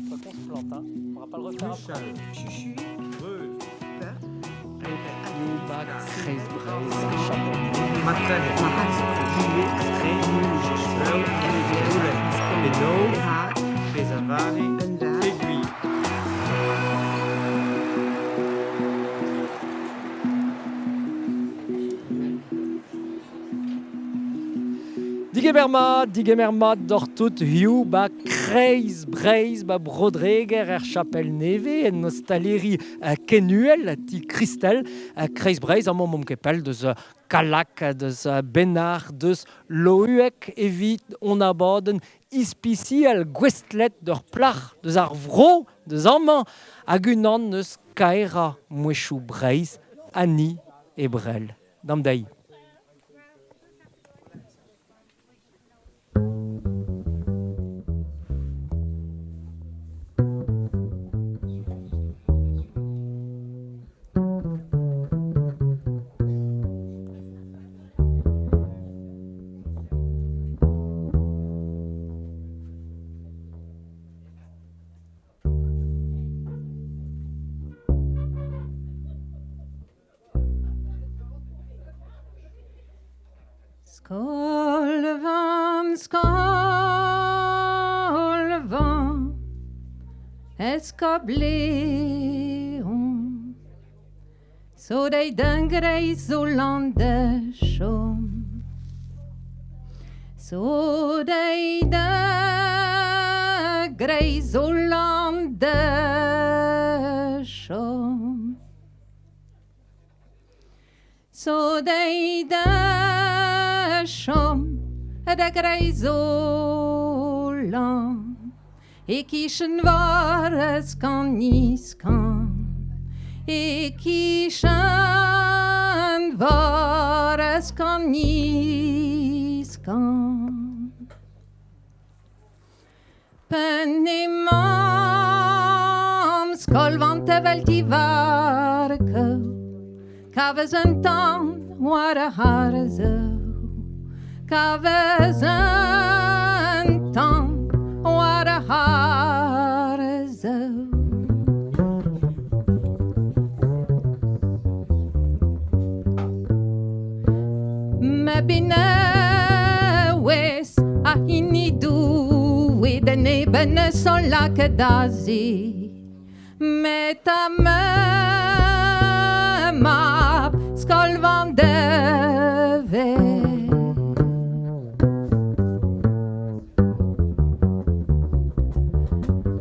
Faut qu'on se plante, hein. On pourra pas le refaire après. Chuchu, Breuse, Bac, Kreis, Breis, Chapeau. Matren, Juillet, Streng, Schweur, Beno, Presavari, Aiguille. Digemermat, Dortut, Hiu, ba Kreis, Breis, ba Brodreger, Chapelle Neve, en Nostaleri, Kenuel, ti Christel, Kreis Breis, en mom kepel, deus Kalak, deus Benar, deus Lohuek, evit, on abaden, ispisi al gwestlet d'ur plach, deus ar vro, deus amman, hag unan neus kaera mouechou Breis, Annie et Brel. Damdaï. Skolvan, eskableon, så dei den greis o lande sjom. Så dei den greis o lande sjom. Så dei den sjom, de greis o land. Ik ischen vares kan niskan. Ik ischen vares kan niskan. Penimam skolvante vel ti varke. Kaves en tan ware harze. Kaves en tan ware harze. Me bine wes a hinidu we de nebene sola kedazi. Meta me map skolvan deve.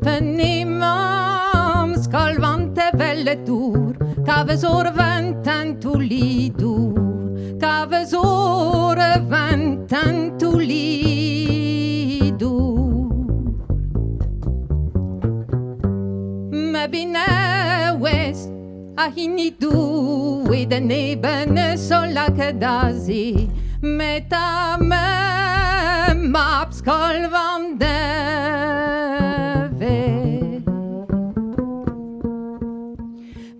Penimam skolvante velle dur, kaves orventan tu lidur, kaves orventan tu lidur. Me bine wes a hinidu we de nebene sola kedazi. Meta me map skolvan deve.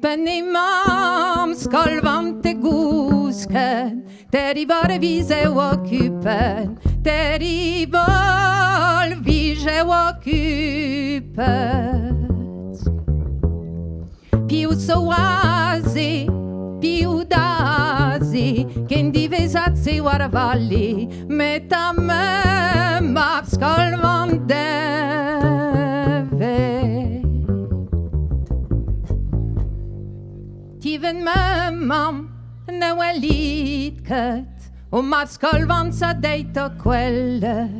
Penimam skolvan te gusken, teri bare vise occupen, teri vol vise occupet. Più soasi, più dazi, che in divesazzi waravalli, meta me map skolvan deve. Tiven me mam ne welitket, map skolvan sa deita quellet.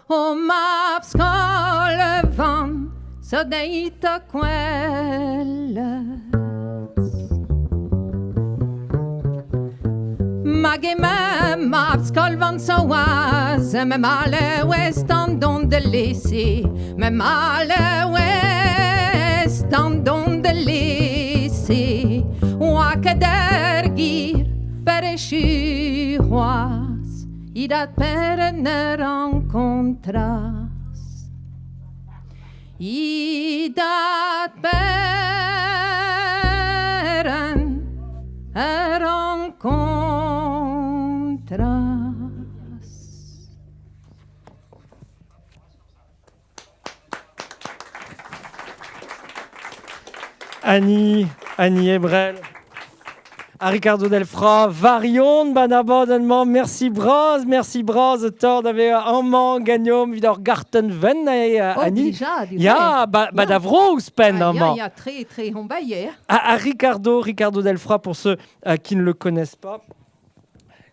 Map skolvan sa deita quellet. Mage me map skolvan sa oaz, me male westan don de lesi, me male westan don de lesi. Oa kader gir per sjuas, i dat per ne rencontras. I dat per en rencontras. Annie Ebrel. A Ricardo Delfra, Varion, Banabonnement, merci Braz, Thor, d'avait Amman, Gagnum, Vidor Garten, Ven, Annie. Ja, Badavro, Spen, Amman. Ja, très, très hombaillé. À Ricardo Delfra, pour ceux qui ne le connaissent pas.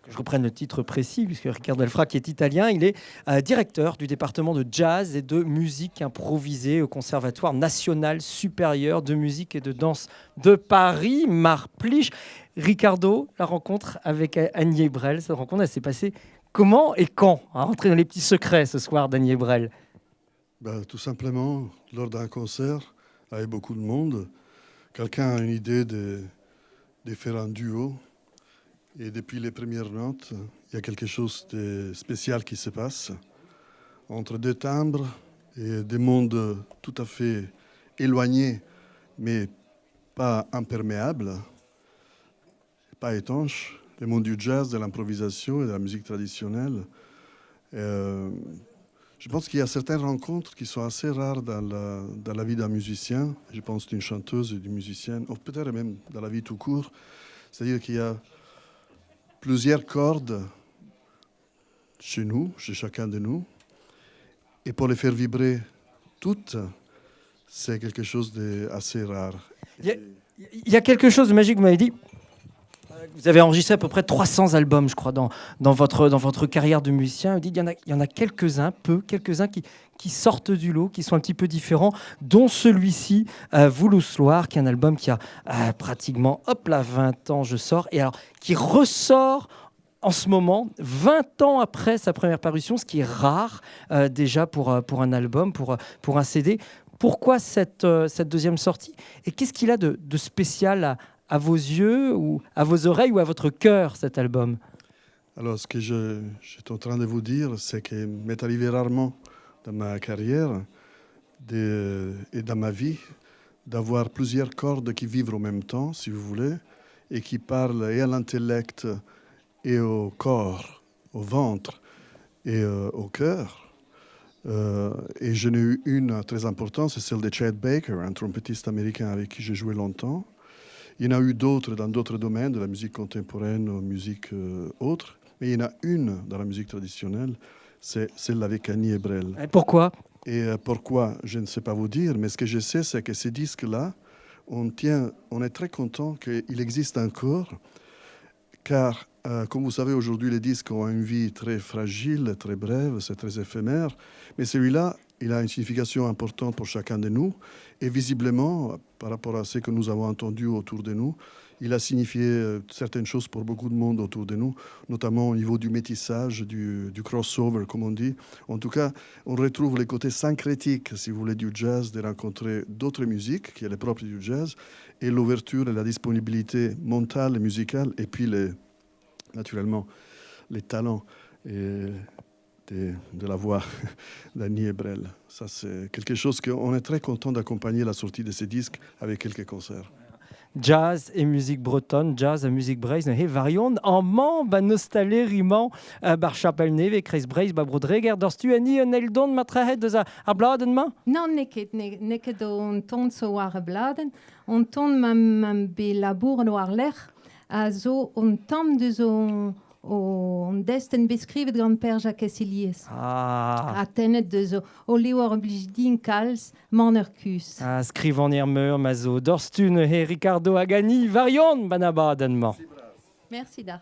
Que je reprenne le titre précis, puisque Ricardo Delfra, qui est italien, il est directeur du département de jazz et de musique improvisée au Conservatoire national supérieur de musique et de danse de Paris, Marplich. Ricardo, la rencontre avec Annie Ebrel, cette rencontre, elle s'est passée comment et quand? On va rentrer dans les petits secrets ce soir d'Annie Ebrel. Tout simplement, lors d'un concert avec beaucoup de monde, quelqu'un a une idée de faire un duo. Et depuis les premières notes, il y a quelque chose de spécial qui se passe entre deux timbres et des mondes tout à fait éloignés, mais pas imperméables, pas étanches. Le monde du jazz, de l'improvisation et de la musique traditionnelle. Je pense qu'il y a certaines rencontres qui sont assez rares dans la vie d'un musicien. Je pense d'une chanteuse et d'une musicienne, ou peut-être même dans la vie tout court. C'est-à-dire qu'il y a plusieurs cordes chez nous, chez chacun de nous. Et pour les faire vibrer toutes, c'est quelque chose d'assez rare. Il y a quelque chose de magique, vous m'avez dit. Vous avez enregistré à peu près 300 albums, je crois, dans votre carrière de musicien. Vous dites, il y en a quelques-uns qui sortent du lot, qui sont un petit peu différents, dont celui-ci, Voulousloir, qui est un album qui a pratiquement 20 ans, je sors, et alors qui ressort en ce moment, 20 ans après sa première parution, ce qui est rare déjà pour un album, pour un CD. Pourquoi cette deuxième sortie? Et qu'est-ce qu'il a de spécial à vos yeux, ou à vos oreilles, ou à votre cœur, cet album? Alors, ce que j'étais en train de vous dire, c'est qu'il m'est arrivé rarement dans ma carrière et dans ma vie d'avoir plusieurs cordes qui vivent en même temps, si vous voulez, et qui parlent et à l'intellect et au corps, au ventre et au cœur. Et j'en ai eu une très importante, c'est celle de Chet Baker, un trompettiste américain avec qui j'ai joué longtemps. Il y en a eu d'autres dans d'autres domaines, de la musique contemporaine aux musiques autres, mais il y en a une dans la musique traditionnelle, c'est celle avec Annie Ebrel. Et pourquoi? Pourquoi, je ne sais pas vous dire, mais ce que je sais, c'est que ces disques-là, on est très content qu'il existe encore, car, comme vous savez, aujourd'hui, les disques ont une vie très fragile, très brève, c'est très éphémère, mais celui-là, il a une signification importante pour chacun de nous. Et visiblement, par rapport à ce que nous avons entendu autour de nous, il a signifié certaines choses pour beaucoup de monde autour de nous, notamment au niveau du métissage, du crossover, comme on dit. En tout cas, on retrouve les côtés syncrétiques, si vous voulez, du jazz, de rencontrer d'autres musiques, qui est le propre du jazz, et l'ouverture et la disponibilité mentale et musicale, et puis, naturellement, les talents de la voix d'Annie Ebrel. Ça, c'est quelque chose qu'on est très content d'accompagner la sortie de ces disques avec quelques concerts. Jazz et musique bretonne, jazz et musique breise, et varion, en membre, nostalé, riman, bar chapelle neve, kreis breise, brodreger, dorstu Annie, neldon, matrahet, de bladen, ma? Non, neket on ton so ar bladen, on ton mam be labour no ar lec'h, a zo on tam de zo on desten beskrivet gant per Jacques Eliès. A tenet de zo o leo blij din kalz man ur kus. Skrivan meur mazo dorstun he Ricardo Agani varion banabadenman. Merci da.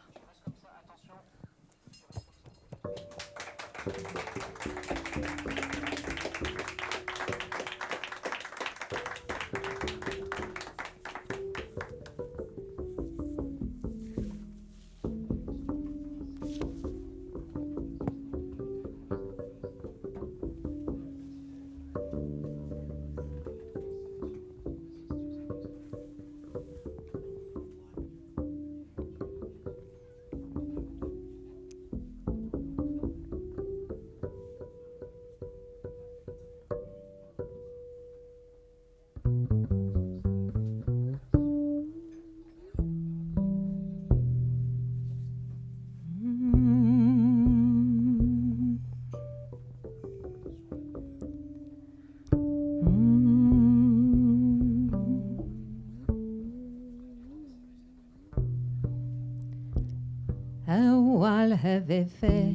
avait fait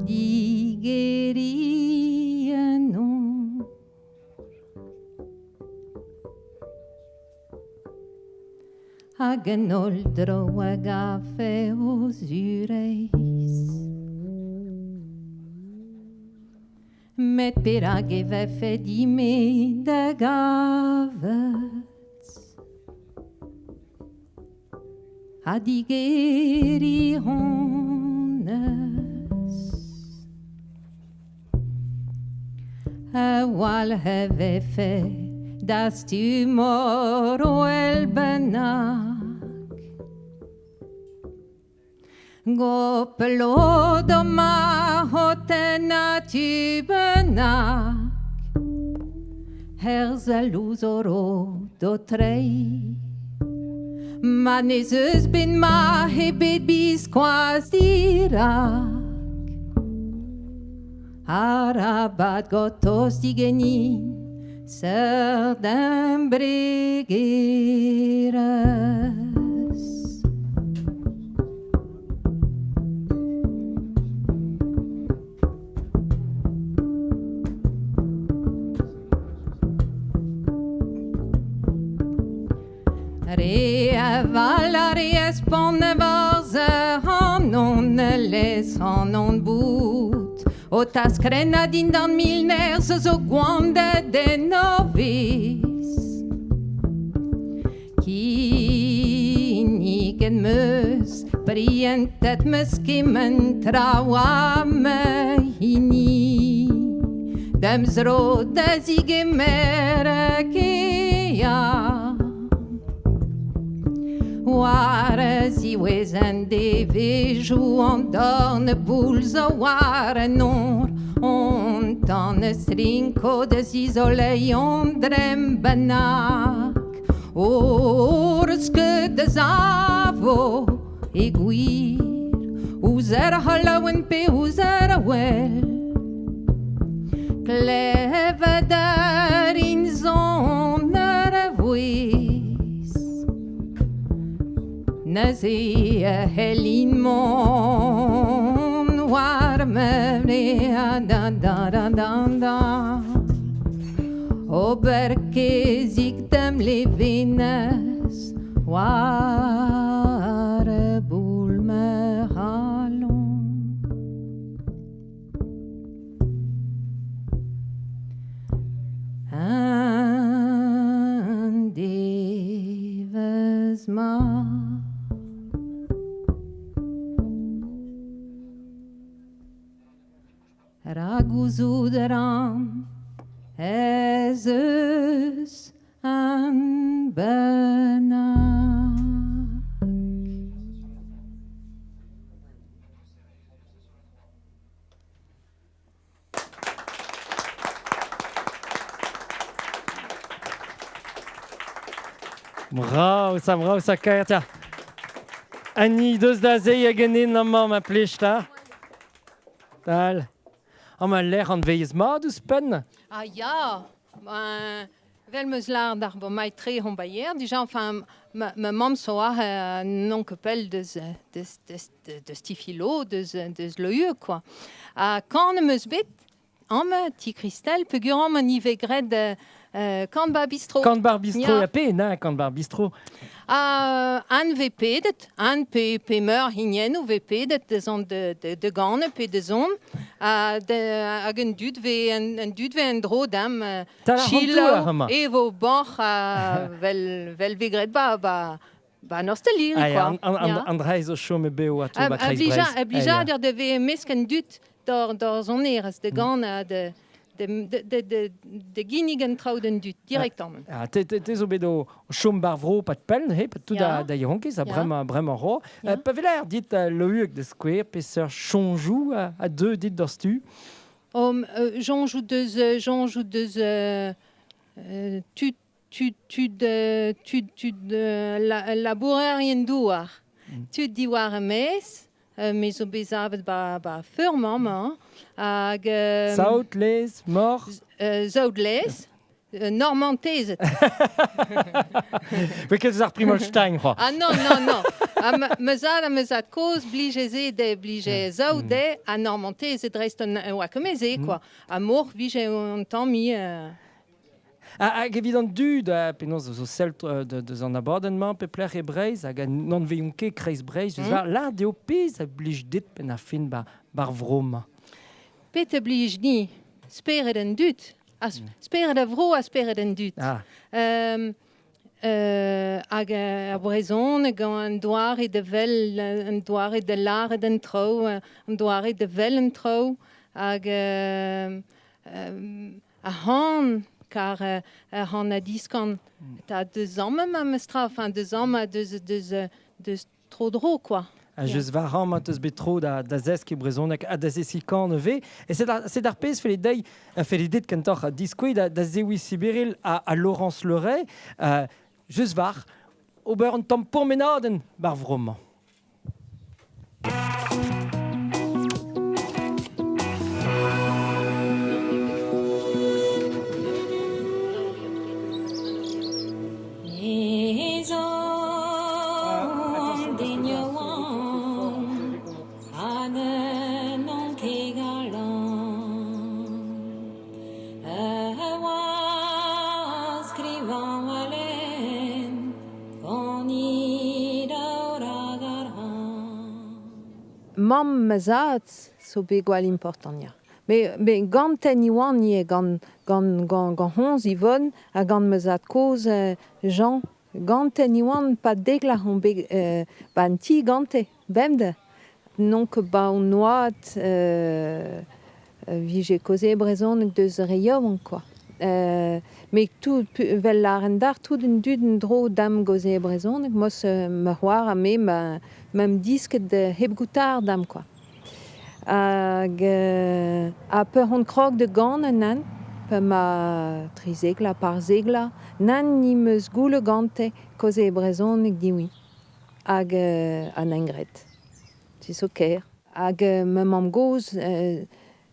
digérer non. Hagen oldro agafe os ureis. Met pirag eve fe di me de gavets. A digeri honnes. A wal have fe das tu moro el benak. Gopelo do ma hotena tu benak. Herzaluz oro do trei. Manezus bin ma hebet bis quasirak. Arabat gotos digenin. Serdem bregeres. Valare spånne varse han les han boot. Och ta skräna din dan milner så guande de novis. Kinigen mus prientet muskimen traua me hini. Dems råda sige merekea. Oare ziwez en devejou an dorne boules a oare nor. On tan strinko de zizolei on drem benak. Orske de zavo e gwir. Ouzer halawen pe ouzer wel. Kleve der in zonere voe. Nazi Helin mon warme da da da da da. Oberke zig dem levines ware bulme halon. And divas ma. Raguzudram ezus an benak. Bravo, ça Katia. Annie, deus da zei a genin amman ma plechta. Tal. Am a l'air an veiz mat eus pen. Ah ja, wel meus lar d'ar bo mai tre hon baier. Déjà, enfin, ma mam so a non kepel deus tifilo, deus loieu, quoi. Quand meus bet, am ti Christel, peguram an ive gred Kant bar bistro. Kant bar bistro, ya pe, na, kant bar bistro. An ve pedet, an pe meur hinien ou ve pedet de gane pe de zon, hag un dud ve en dro dam chilo evo bach vel ve gred ba noste liri, quoi. An dreiz o chome beo a to ba kreiz brez. Blija der de ve mesk en dud d'or zon eres de gane de ginigen trauden dut, directement. Te zo bet o chom bar vro pat peln, he, pat tout da yonkiz, a bremañ ro. Pa veler dit lohuek de skouer, peseur chonjou a deux dit d'or stu. Jonjou deus labourer yen douar. Tud diwar a mes, mais o bezavet ba feurmam, hag... Saout, les, mor. Zaout les, Normantese. Weet je, zag Primolstein, quoi. Ah non. Me zat koz blige zo de a Normantese dreist un wakemeze, quoi. A mor vije un temps mi... Évident du penaos zo selt de an abordement pe pler e breiz hag non veun ket kreiz breiz just là deo pez a blij dit pen a fin bar vrom. Pete blige ni speret en dut. Speret a vro a speret en dut. Hag a brezon gant an doare de vel, an doare de lare den tro, an doare de vel en tro, hag a han, car han a diskan ta deus amme ma me stra, enfin deus amme deus tro dro, quoi. Just war ram at eus betro da zesk e brezonek a da zesikan ve. Et c'est ar pez fe les dit kentoc'h a diskouez da zewi Sibiril a Laurence Leray. Just war ober un tamm pourmenaden bar vroman. Mam mazat so be gwal important ya. Me ganten iwan nie gant hons ivon a gant mazat koz Jean. Ganten iwan pa degla hon ban ti gante, bemde. Nonk ba on noat vije koze brezon deus reiom, quoi. Me tout vel laren dar tout un duden dro dam goze brezon mos me c'hoar a me m'am disket de heb goutar dam, quoi. Hag a peur on krog de gant nan pe ma trizegla par zegla nan ni meus goule gante koze brezon diwi hag an engret. C'est so ker. Hag me mam goz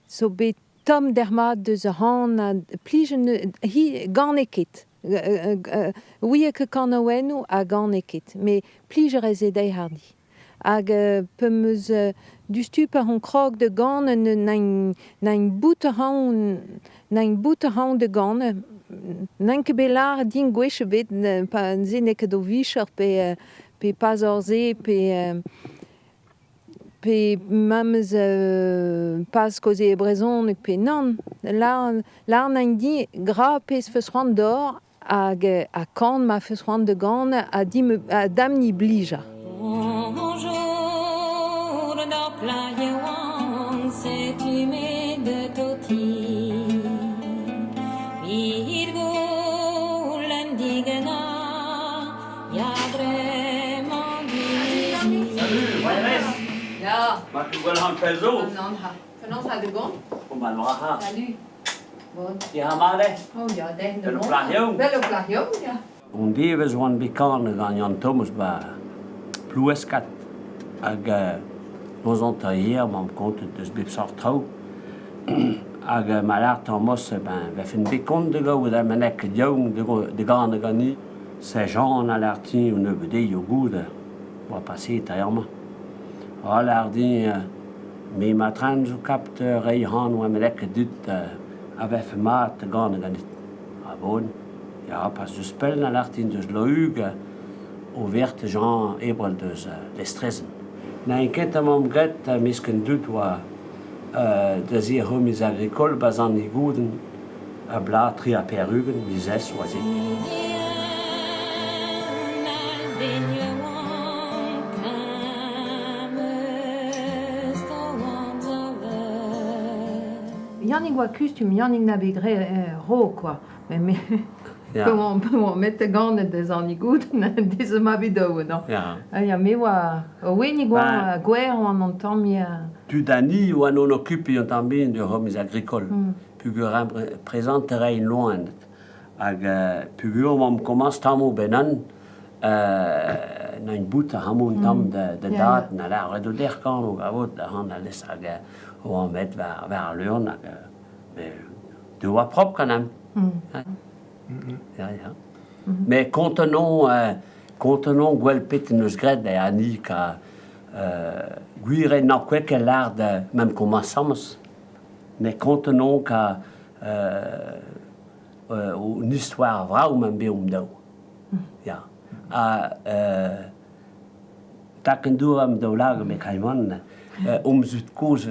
so bet tom dermat deus han a plijen hi gant eket. Oui que kan oenou a gant eket. Me plije rezedei hardi. Hag pe meus du stup ar hon krog de gant nain bout de gant nain ke belar din gwech bet pa ze neket o vicher pe pas orze pe mamez pas koze e brezon pe nan. Là nain di gra pez feus c'hoant d'or hag a kant ma feus c'hoant de gant a dam ni blija. Ja. Mag ik wel gaan perso? Fernand ha de gant. Kom aan, waar ga? Salut. Bon. Ja, maar hè. Oh ja, den de Bel gant. plagio. Bel plagio, ja. On deves wan bekan gant Jan Thomas ba ploueskat hag nos an hier mam kont deus bep sort trao hag ma l'art an mos ve fin bekont de go da manek diong de gant gani se Jean a l'arti ou ne bede yo goud va passer taillama. A l'ardi me matran zo kapt reihan wa manek dut a vef mat gant ganit. A bon. Ja, pas de spel na l'artin deus loug o vert Jean ebrel deus lestresen. Na en ket am gret misken dut oa deus ir homiz agricol bazan i gouden a bla tri a perugen vizes oazi. Yannick oa kustum, Yannick na begre ro, quoi. Mais Ja. Comment mettre gant des anigoud des ma vidéo, non? Ja. Ja, me oa wenig oa gwer an an tamm mi Tu dani ou an on occupe yon tambien de homiz agricol. Pugur présenterai loin. Hag pugur mam commence tamo benan na une bout a hamon tam de dat na la redo der kan o gavot da han a les hag o an met var l'urn hag de oa prop quand même. Ja, ja. Mais contenons gwelpet neus gred e ani ka gwire na kwek e l'art même comme ensemble, mais contenons ka une histoire vraie même be dao. Ja. Taken doe am dao lagen me kaimon zut koos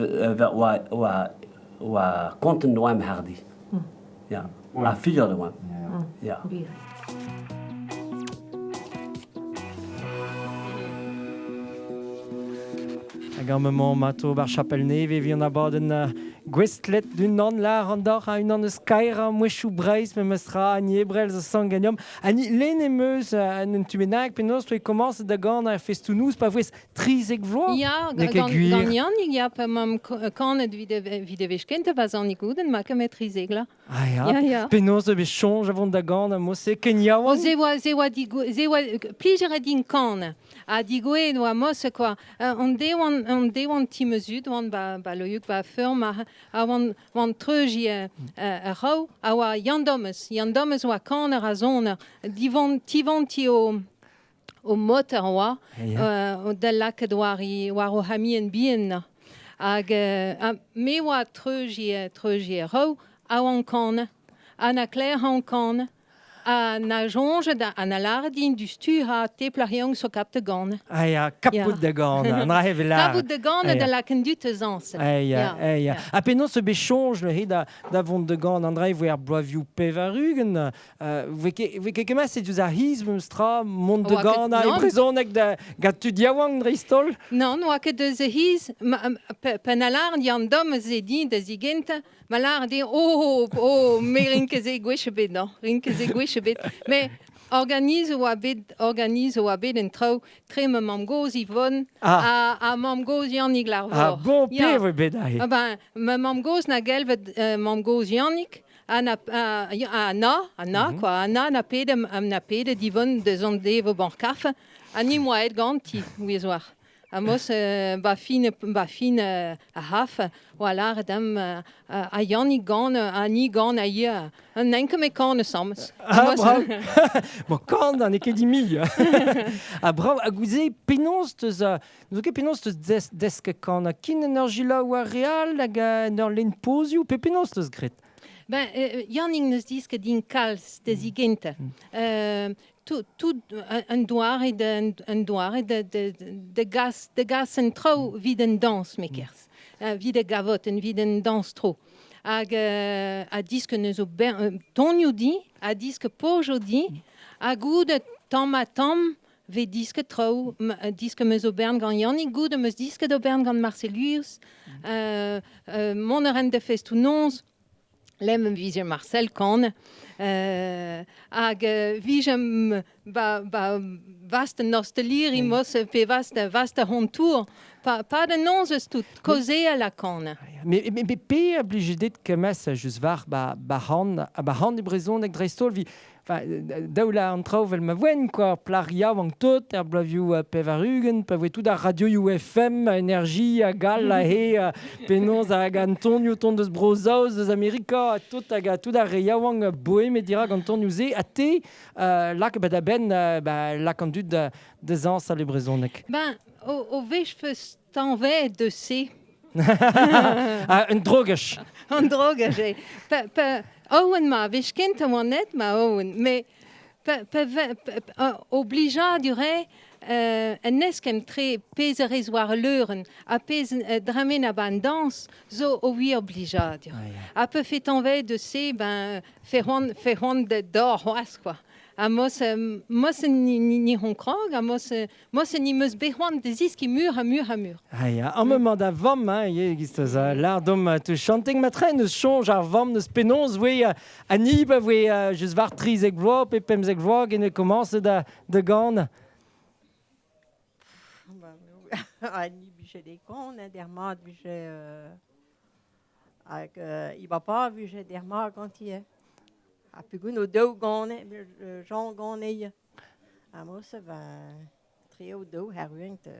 wa conten doem hardi. Ja. A fier doem. Ja. Hag an moment mato bar chapel neve vi an abad un gwestlet d'un an la an d'or a un an eus kaer a mouechou breiz me meus tra an ebrel zo sanganium. Ani len emeus an un tumenag penaos toi commence da gant ar festounous pa vouez trizek vloaz? Ja, Ne ket gwir. gant Yannig ja pa mam kanet vide vechkent vaz an ikouden ma ket trizegla. Ah Ja, ja. Penaos de bechonj avon da gant a mose ken yaouan? Zewa plijer din kan. A digoe no a mos quoi. On dewan timezud wan ba loyuk va firm a wan treuji rau a wa yandomes wa kan a zon tivon ti o motor wa de lak doari war o hami en bien hag me wa treuji rau a wan kan an a clair han kan a na jonge an a lardin du stu ha te plariong so kap de gane. Ah ja, kaput da gant, an ra hevel la. Kabout de gane de la kendute zans. Ja. A penaos se bechonj le he da vont de gant an dreiv ar bloavioù pevarugen. Ve kemas se diouz ar hiz meus tra mont de Oa gant ket a non. ebrezoneg da gatu diawang dreistol? Non, oa ket deus e hiz, pen a lard yan dom ze din da zigenta, ma lard e me rinkeze gwech bet, non, rinkeze gwech bet. Mais organise oa bet en trao tre me mam goz Yvonne a mam goz Yannig larvor. Ah bon, pe vo bet a he. Ah ben, me mam goz na gelvet mam goz Yannig, Anna, quoi. Anna na pede d'Yvonne de zon devo bancarf. Ani moed ganti, ouizoar. Amos ba fin a haf, voilà, redam a Yannig gan, ani gan a ia. An enke me kan sams. Ah, bravo. Bon, kant an ket dimi. Ah, bravo. A gouze penaos teus desk kant a kin enerji la oa real hag ur len pozioù pe penaos teus gret? Ben, Yannig neus diske din kalz de zigente. Tout un doar et de gas en trau vid en dans mekers. Vid e gavot en vid en dans tro. Hag a diske neus o tonioù di, a diske pojo di, a goude tamm a tamm ve diske trau, diske meus o bern gant Yannig, goude meus diske do bern gant Marcelius, mon ren de festounons, lem vizer Marcel Kahn, hag vijem vaste nostaliri mos pe vaste hontour, pa de nons eus tout, koze a la Kahn. Mais pe a blijedet kemes just var ba han e brezoneg dreistol vi daoula an traoù vel ma voen, quoi, plaria wang tot, bloavioù pevarugen, pa voe tout da radio UFM, energie, a gal, a he, penaos hag Antonio ton deus brozaoz deus Amerika, tout da reia wang bohem e dira Antonio ze, a te, lak da ben, lak an dud de zans a le brezoneg. Ben, o vech feus tanvet de se. Un drogech. An drogech, Owen ma, vech kent a oan net ma Owen, mais oblija dure en neskem tre pez a rezoar leuren, a pez dramen a ban dans, zo o oui oblija dure. A peu fet anvet de se, ben, ferron de d'or oas, quoi. A mos ni hon krog, a mos ni meus behouan de ziski mur. Ah ja, an moment da vam, ye gistez lardom tu chanteg matren eus chonj ar vam neus penaos voe ani ba voe just var trizek vloa pe pemzek vloa genne komanse da gant. Ani buje des cons, dermat buje il va pas buje dermat quand il est. A pegoun o daou gane, Jean gane. A mos va trio daou herwent.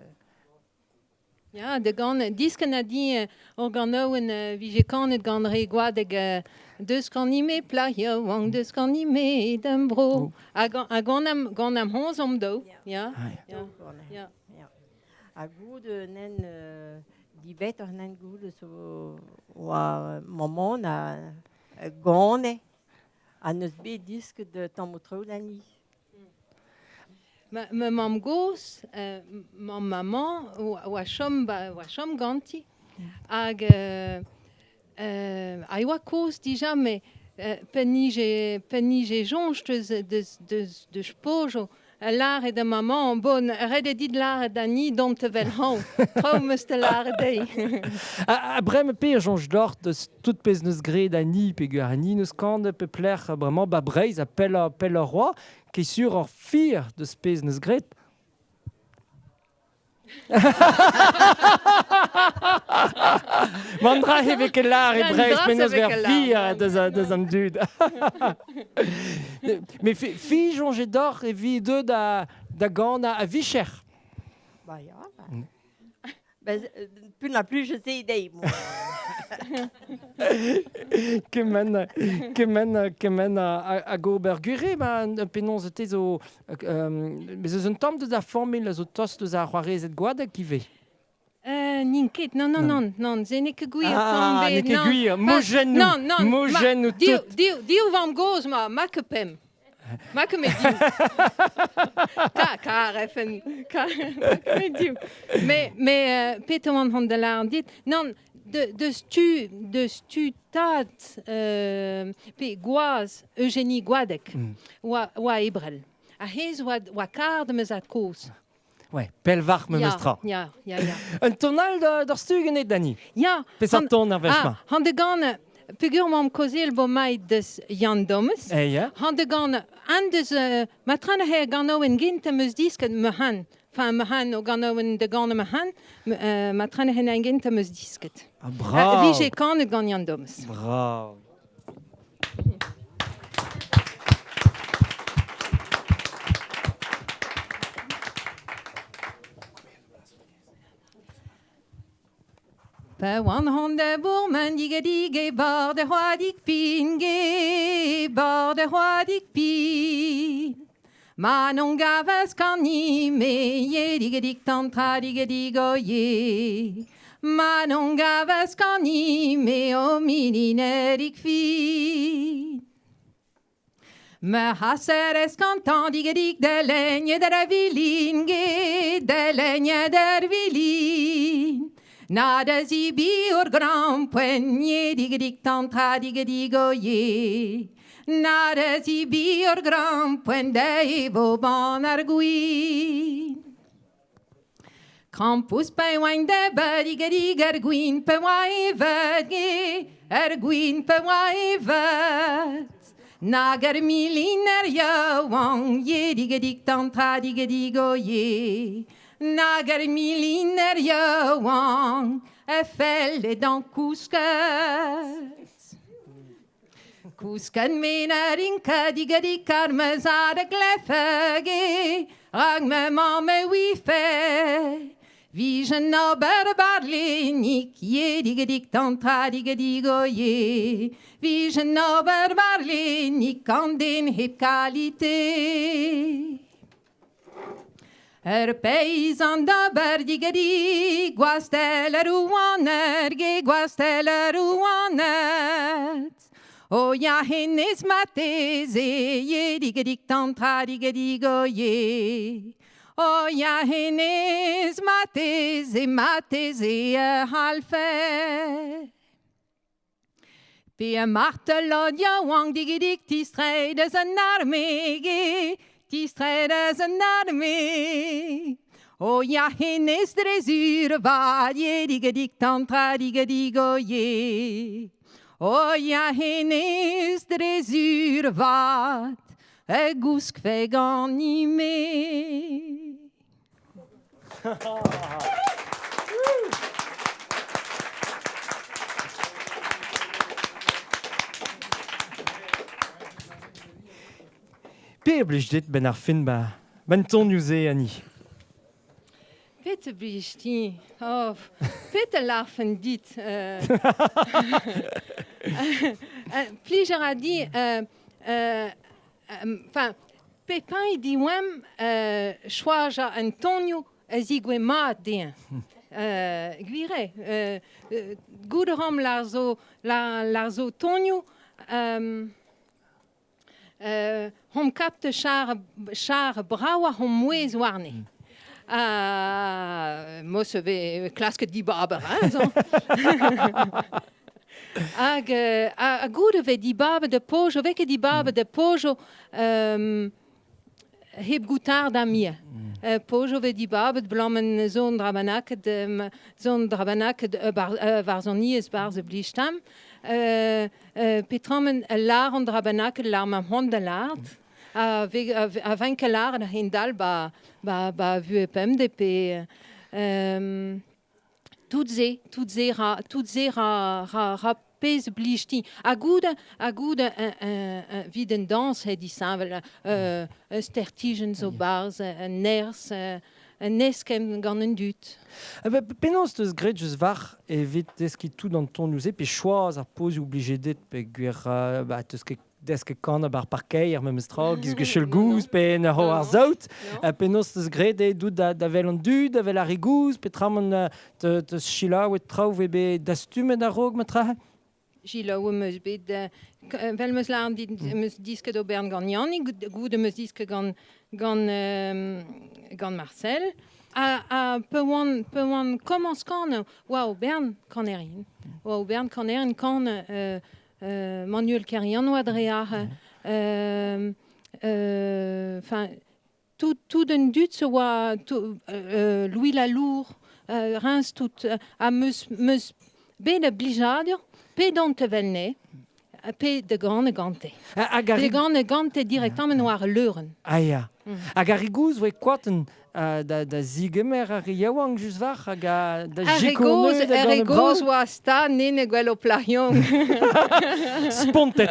Ja, de gan disken a di organoen wie je kan het gan regwaadeg dus kan niet mee plagje, wang dus kan niet mee den bro. A gan am hons om do. Ja. Ja. Ja. Ja. A goede nen die beter nen goede zo wa maman na gane a neus be diske de tamotro lani. Me mam gos, mam maman, wa chom ganti, hag a oa koz dija, me penni je jonj de spojo, l'ar e da maman, bon, red e dit l'ar da ni dont te vel han, trao meus te l'ar dei. A brem pe jonge dort deus tout pez neus gred a ni pe gur a ni neus kant pe pler bremañ ba breiz a pel roi ki sur ur fir deus pez neus gred. Mandra heve ket lar e breiz pe neus ver fir deus an dud. Me fi jonge dort e vi deux da gant a vicher. Ba ja. Plus je sais idée, moi. Kemen a gober gure, ma un penonz te zo... Mais eus un tamm deus ar formil zo tost deus ar c'hoarezet gwadek ki ve. Ninket, non, ze ne ket gwir. Ah, ne ket gwir, mojen nou tout. Diou vam goz ma ke pem. Ma ke me diou. Ka refen, ka me diou. Me peto an hon de l'ar dit, non, de stu tad pe gwaz Eugénie Gwadek oa ebrel. A hez oa kar de meus at koz. Ouais, pelvarch me meustra. Ja. Un tonal d'ar stugenet, Dani. Ja. Pez ar ton ar vechma. Han de gane, pegur mam kozel bo maïd deus Jan Domes. Ja. Han de gane, an deus ma trane her gano en gint meus disket me han. Enfin, me han o gano en de gane me han. Ma trane her en gint meus disket. Ah, bravo. Vi je kan et gant Jan Domes. Bravo. Pe wan hande bourmen dige bar de roi dik pin ge bar de roi dik pin. Manon gaves kan ni me ye dige dik tantra dige digo ye. Manon gaves kan ni me o miline dik fin. Me haseres kantan dige dik de legne der vilin ge de legne der vilin. Nada zibi ur grand poignet, digue-digue tantra, digue-digue ye. Nada zibi ur grand poignet, beau bon arguin. Campus pe wain de ba, digue-digue arguin, pe wain vet, arguin pe wain vet. Nagar miliner ya wang, ye digue-digue tantra, digue-digue ye. Nagar miliner ya wang, felle dans kousket. Kousket menarinka digadi karmezade glefege, rag me mame wife. Vision ober barlinik ye digadik tantra digadigo ye. Vision ober barlinik an den hip qualité. Paysan d'Aber digadi, guasteller ouaner, guasteller ouanet. O ya hennes mateze, ye digadik tantra digadigo ye. O ya hennes mateze halfe. Pe martelod ya wang digadik tistrei des an armege. Distrait as an armée. O ya hennes dresur va, ye digadik tantra digadigo ye. O ya hennes dresur va, e gousk feg animé. Pe blij dit ben ar fin ben ton nieuze, Annie. Vet Dit blisti. Oh, Peter larven dit. Pliger a dit, enfin, Pepin dit wem, choaja Antonio, zigue ma dien. Guire, goederam larzo Tonio, hom kapte char brawa hom moez warne. Moi, c'est classe die barber. A goede we die barber de pojo, weke die barber de pojo heb goetar da mie. Pojo we die barber blammen zo'n drabanak waar zo'n nie is waar ze bliestam. Petramen laar on drabanak laar mam honde laart. A 20 jaar in dal ba VUPM DP tout ze ra pez blisti a goude wie den dans het die savel stertigen zo bars ners neskem gan een dut. Penaos deus gretjus var evit deski tout dans ton nous pe choaz ar pose obligé det pe guer deske kan bar parkei ar memestra gizgechel gouz pe na ho ar zout penaos deus gret dout da vel an dud da vel ar rigouz pe tramon te chila ou trao be dastume da rog matra Gila ou meus bet vel meus laar meus diske do Bern gant Janni goude meus diske gant Marcel a peu wan komans kan wow Bern kan erin kan Manuel Carrion ou Adria enfin tout den dut se wa Louis Lalour Reims tout a meus bet blijadur pe dont velne pe de gante. De gante directement noir leuren. Ah ja. Hag ar rigouz voe kwaten da zigemer ar riawang just var hag da jikorneu da gant Rigouz oa sta nene gwell o plarion. Spontet.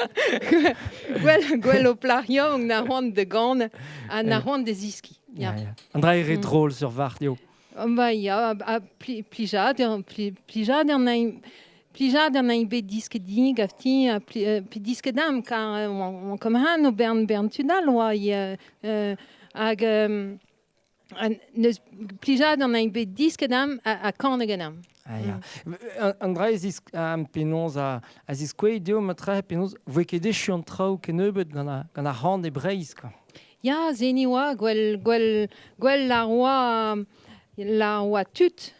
Gwell o plarion na hon de gane a na hon de ziski. Ja. Andra ere drôle sur vart, yo. Ba ja, plijader na un bet diske din gafti diske dam car on comme han o Bern tudal oa hag plijader na un bet diske dam a kanegedam. Andra penaos a ziskwe dio matra penaos voe ket echu trao kenebet gant ar hand e breiz, quoi. Ja, zeni oa gwell la oa tut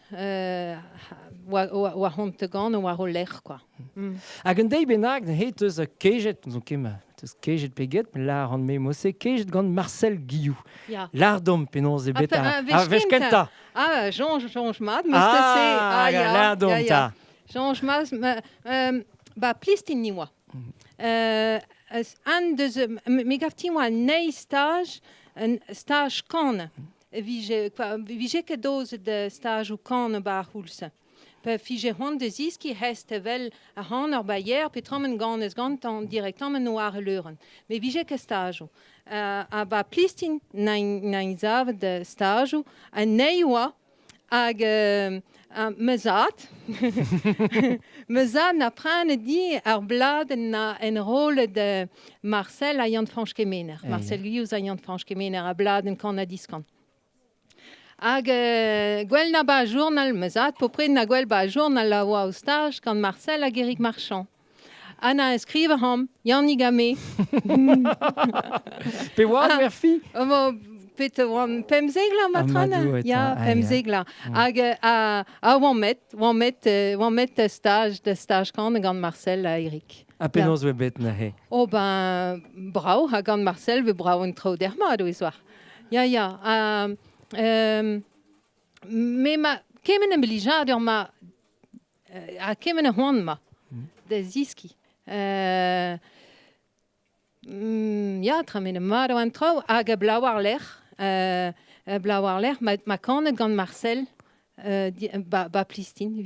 oa hont te gant oa ro lec'h, quoi. Hag an dei bennak, ne het eus kejet, zo kem eus kejet peget, la an me mose kejet gant Marcel Guillou. Ja. Lardom penaos e bet a vechkenta. Ah, Jean Mat, meus te se. Ah, ja. Lardom ta. Jean Mat, ba plistin ni oa. An deus, me gafti oa nei stage kan. Vije ket doz de stage ou kan ba houlse. Pe fije hon de ziski heste vel a han ar bayer pe trammen ganez gantan directement noir leuren. Me vije ket stage. A ba plistin na zav de stage a nei oa hag mezat. Mezat na prane di ar blad na en rôle de Marcel a Jan Franschkemener. Marcel Guillous a Jan Franschkemener a blad en kan a diskan. Hag gwell na ba journal mezat, popret na gwell ba journal la oa o stage kan Marcel hag Eric Marchand. Ana eskrive ham, Yanni Gamé. Pe oa merfi. Pet oan pemzegla matrana. Ja, pemzegla. Hag a oan met stage kan gant Marcel a Eric. A penaos oe bet na he. Oh ben, brau, ha gant Marcel ve brau en tro derma do iswar. Ja. Me ma kemen en blijadur ma a kemen en hoan ma de ziski. Ja, tramen en ma do an trao hag a blau ar lec'h ma kanet gant Marcel ba plistin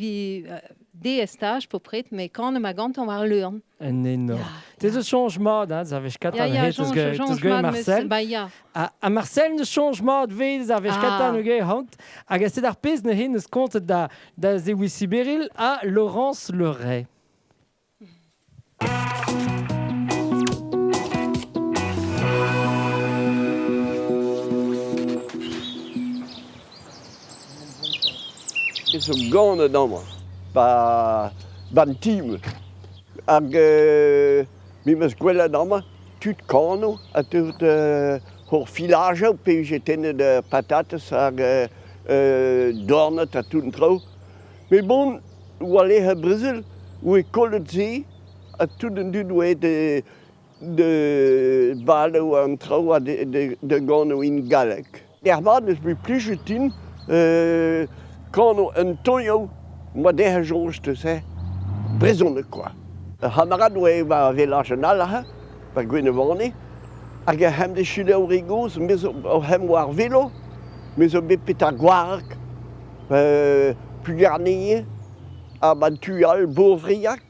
des stages pour près, mais quand on m'a gant on va learn. Un énorme. C'est un changement, hein, ça fait 4 ans. Ja, changement Marcel. Bah, ja. A Marcel, ne changement de vie, ça fait 4 ans. Et c'est d'arpès, ne hin, ce compte da Zewi Sibéril à Laurence Leray. C'est un gant dedans, moi. Ban team. Ag mi me sgwella dama, tout cano, a tout hor filage, puis j'étais de patates, ag dornet a tout tro. Mais bon, ou aller à Brésil, où est collé a tout d'un duet de balle ou un tro a de gano in galek. Dermad, je plus jetin, cano un toyo, moi déjà jonge te sais, Brésil quoi. Hamarad wa village-nal ha, pa Gwynevone, hag a hem de chileo rigos, mais o hem war vélo, mais o bet peta gwark, pugarnie, a bantual Beauvriac,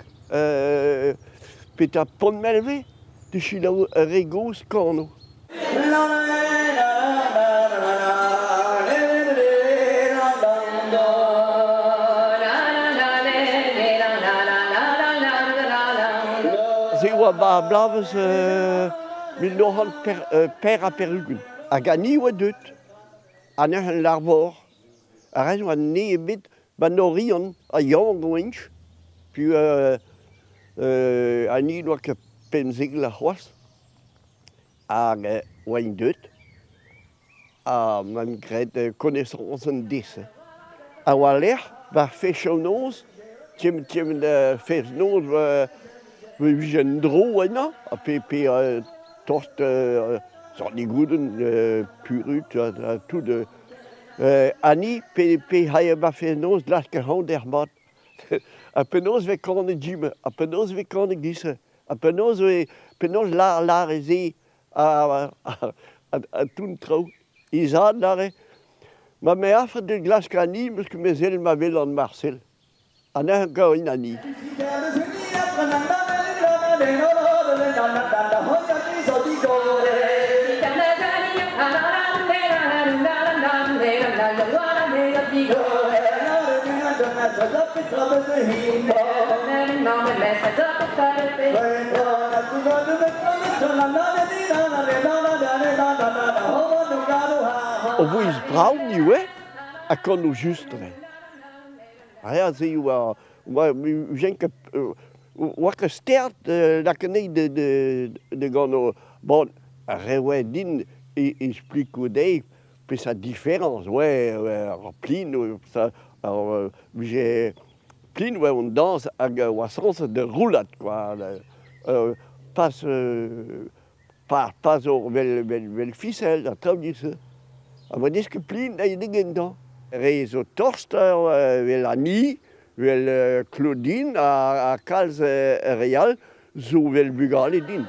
peta Pont-Melvé, de chileo rigos corno. Zewa ba blaves mil nohan per a perugun. A gani oa deut, a nech an larbor, a rez oa ne ebet ba norion a yaouan gwench, puis a ni oa ke penzegl a c'hoaz, hag oa in deut, a man gret connaissance an dese. A oa l'er, ba fechon noz, tiem de fech noz, vi en dro ena, a pe tost sorti gouden purut a tout de ani pe haie ba fenoz las ke han dermat. A penoz ve kan jim, a penoz ve kan glisse, a penoz la reze a tout tro. Izad lare. Ma me afre de glas kani, parce que mes ailes m'avaient en Marcel. An a encore une ani. O vous braun ni we a kon o justre. Aya ze wa jenke wa ke stert la kene de gano bon rewe din explique o dei pe sa différence ouais plin ça j'ai plin ouais on danse ag wa sens de roulade quoi pas au vel ficelle a tam dis a ma dis que plin da yedigen dan rezo torster vel ani vel Claudine a kalz real zo vel bugal din.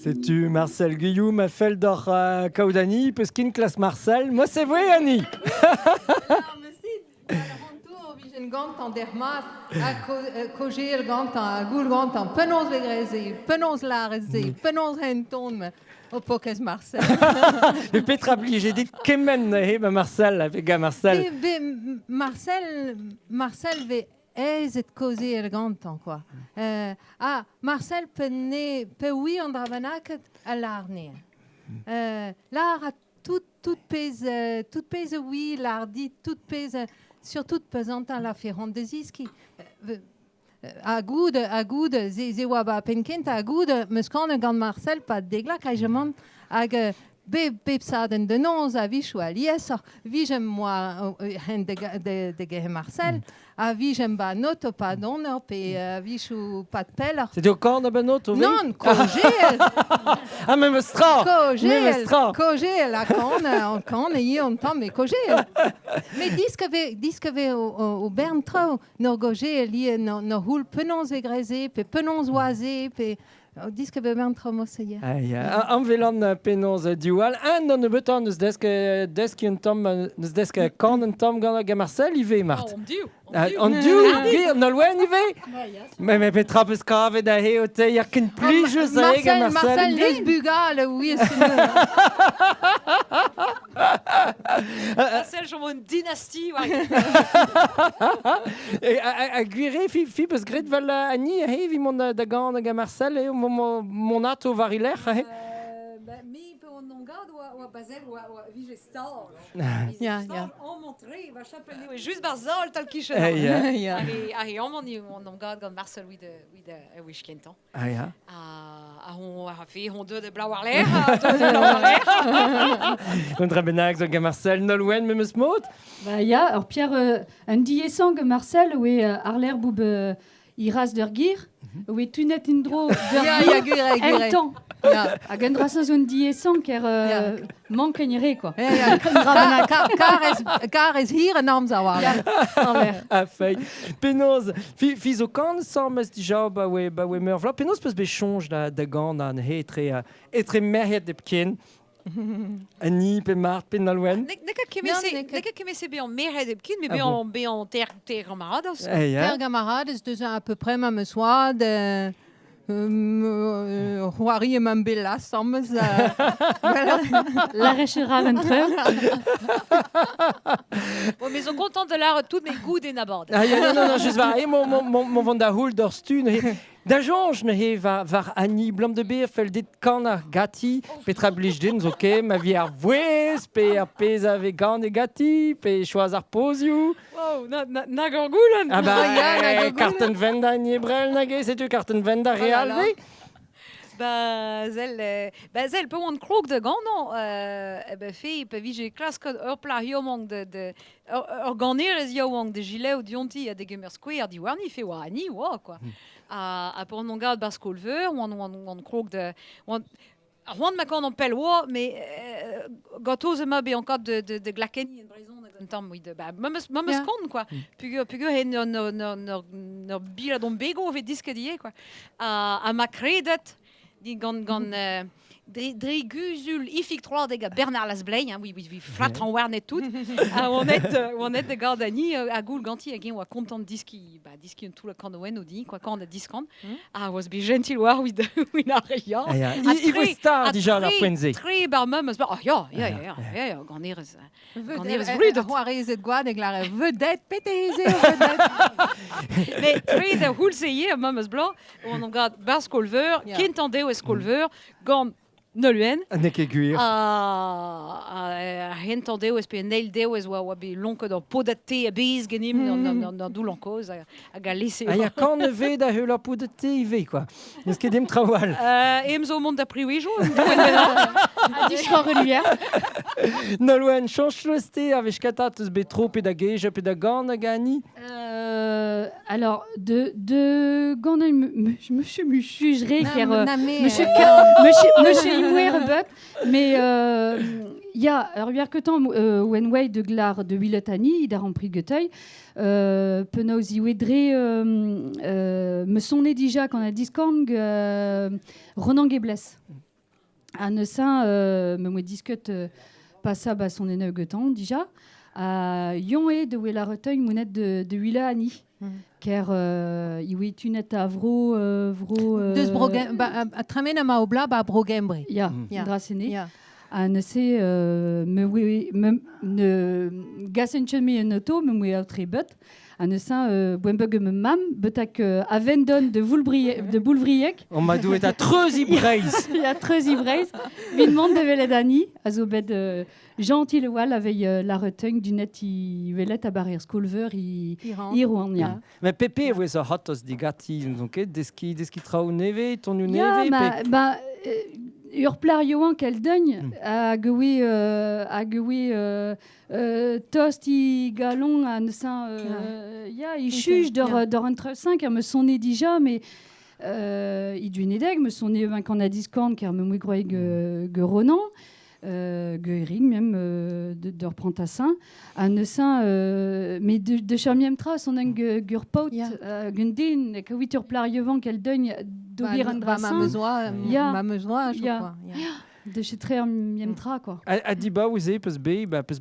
C'est-tu Marcel Guillaume, Feldor Kaudani, Peskin classe Marcel. Moi, c'est vrai, Annie. Gant an dermat, a kogel gant an, a goul gant an, penoz vegreze, penoz lareze, penoz henton, o pokez Marcel. Le Petra Bli, j'ai dit kemen Marcel, avec Marcel. Marcel ve et causer gant an, quoi. Marcel peut oui en dravanaket à l'arné. L'art a tout pèse oui, l'art dit tout pèse surtout pesant à la ferrante des iski. A goud, ze waba penkent a goud, meskan gant Marcel pas degla kajement hag bepsaden de nons a vichou a lies, vijem moi de gehe Marcel, a vijem ba noto pas donner pe vichou pas de peller. C'est au camp de Benoît, oui? Non, cogel. Ah, même stra. Cogel, a can et on tam mais cogel. Mais disque ve au Bern tro, no gogel li no hul penons vegreze, pe penons oise, pe Diske be ben tramoseia. Am velan penaos dual. Non ne beton neus desk un tom neus desk kan un tom gant a Marcel ive mart. On diou gir nolwen ive. Me petra peus kavet da he o te ya ken plijus a eg a Marcel Marcel. neus bugal, oui, Marcel, je vois une dynastie. A gwire fi peus gret val Annie a he vi mon da gant a Marcel e mon ato variler a he. Mi pe on nongad ou Basel ou Vigestal. Ja. On montré, va chapelle ou juste Barzol tal kiche. Ja. Ari on nongad gant Marcel oui de Wishkentan. Ja. On a fait on deux de Blauarler. Un dra bennak zo gant Marcel nolwen me meus mot. Ja, alors Pierre, un diesang Marcel, oui, Arler boub iras der gir, oui, tunet indro der Ja, gir, gure. el temps. Ja. Hag un drasa zon diesang ker mankenire, quoi. Ja. Kar is hier een naam zou waren. A fei. Penaos, fi zo kan sam meus dija ba we meur vla. Penaos peus bechonj da gant an he etre merhet de pken. Annie pe Mart pe nolwen. Nek a kemese be en meerheid heb kind, mais be en ter camarados. Per camarades, dus à peu près même soir de Huari et Mambella sommes. La rechera ventreur. Mais sont contents de l'art toutes mes goûts des nabord. Non, just va. E mon van da houl d'or stun. Da jonge ne he var Annie blam de beer fel dit kan ar gati petra blij din zo ke ma vi ar vouez pe ar pez ave gant e gati pe choaz ar pozioù. Wow, na gorgoulen. Ah ba, na gorgoulen. karten venda niebrel nage, setu karten venda real ve? Zel pe oan krog de gant, non? Fe, pe vi je klas kod ur pla hiomang de ur ganerez hiomang de gilet ou dionti a de gemer skouer di warni fe war Annie, wa, quoi. A pe an gad bar skolveur, oan krog de... Roan ma kan an pel oa, mais gatoz ema be an kat de glakeni en brezon a gantam, oui, de... Memes kon, quoi. Pugur he nor bil a don bego ve disket ie, quoi. A ma kredet, di gant dre guzul ifik troar deg a Bernard Lasblein, oui, flat an warnet tout. On est de gardani a goul ganti a gen oa kontant diski un tout la kanoen o di, quoi, quand on a diskant. Was be gentil war oui na ria. I vo star dija la poenze. Tre bar memes, ja, ganerez vrud. Huari zet gwad e glare vedette, pétéze vedette. Mais tre de houlseye memes blanc, on gad bar skolveur, kintandeo e skolveur, gant nolwen. Nek e gwir. Hentandeo ez pe neil deo ez oa be lonk d'an podat te a bez genim d'an doul an koz hag a lese. Ya kan ne ve da heul ar pou de te i ve, quoi. Neus ket dem trawal. Em zo mont da priwejo. A di chor lumière. Nolwen, chanj te a vech katat eus bet tro pe da gej pe da gant a gani. Alors, de gant monsieur Muchujre, ker... Monsieur Imouer rebut, mais ja, ur werketan Wenway de glar de Willetani, idar an prit geteuil, penaos i wedre me sonne dija quand a diskant Ronan Gebles. A neusin, me moe disket passa ba son eneu getan dija, a yon e de wela reteuil mounet de Willetani. Ker iwe tunet a vro... Dus a tremen a ma obla ba brogembre. Ja, grasene. Ja. A ne se gasen me en auto, me moe autre bet. A ne se boembug me mam, betak a vendon de boulvriek. On m'a douet a treuz i breiz. Ya treuz i breiz. Vinmant de veledani, a zo bet gentil wal avec la retung du net i velet a barrière skolver i roan, ja. Mais Pepe voe so hatos di gati, donc deski trao neve, tonu Ja, neve. Ur plar yoan kel deugne a gewe tost i galon a neusin i chuj d'or un treussin ker me sonne dija, mais i du nedeg me sonne quand a diskant ker me moe groeg ge Ronan. Geuring même de reprendre à Nessin mais de Charmiem Tras on a Gurpaut Gundin que 8 heures plarievant qu'elle donne d'obir un drassin ma mezoa je crois de chez Charmiem Tra quoi Adiba vous avez peut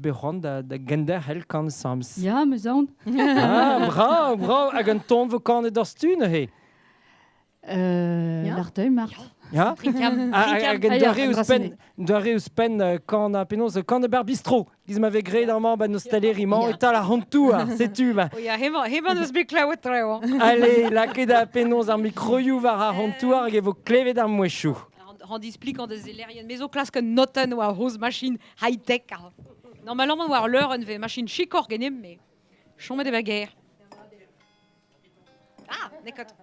be rond da gender hel kan sams. ja me zaun Bravo hag un ton vo kan d'ar stune he. l'arteuil Marthe Ja? Hag un doare eus pen kan a penaos kan de bar bistro. Giz ma ve gret ar mab a nostaleriman et la hontour, setu ma. O ya, heban eus bet klaouet treo. Allez, la ket a penaos ar mikroioù war ar hontour hag e vo klevet ar mouechou. Rand displik an deus elerien mezo klask an noten oa hoz machine high-tech. Normalement war l'heure an ve machine chikor genem, mais chomet de baguer. Ah, nekot.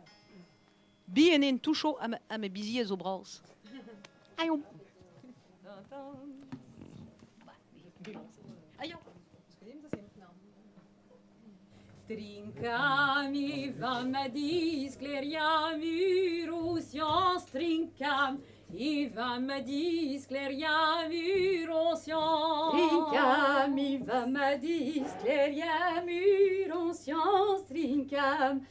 Bi en en toucho a me bizi ez o bras. Ayon. Ayon. Trinkam i va dis cleriam urosians trinkam i va dis cleriam urosians Trinkam i va dis cleriam urosians trinkam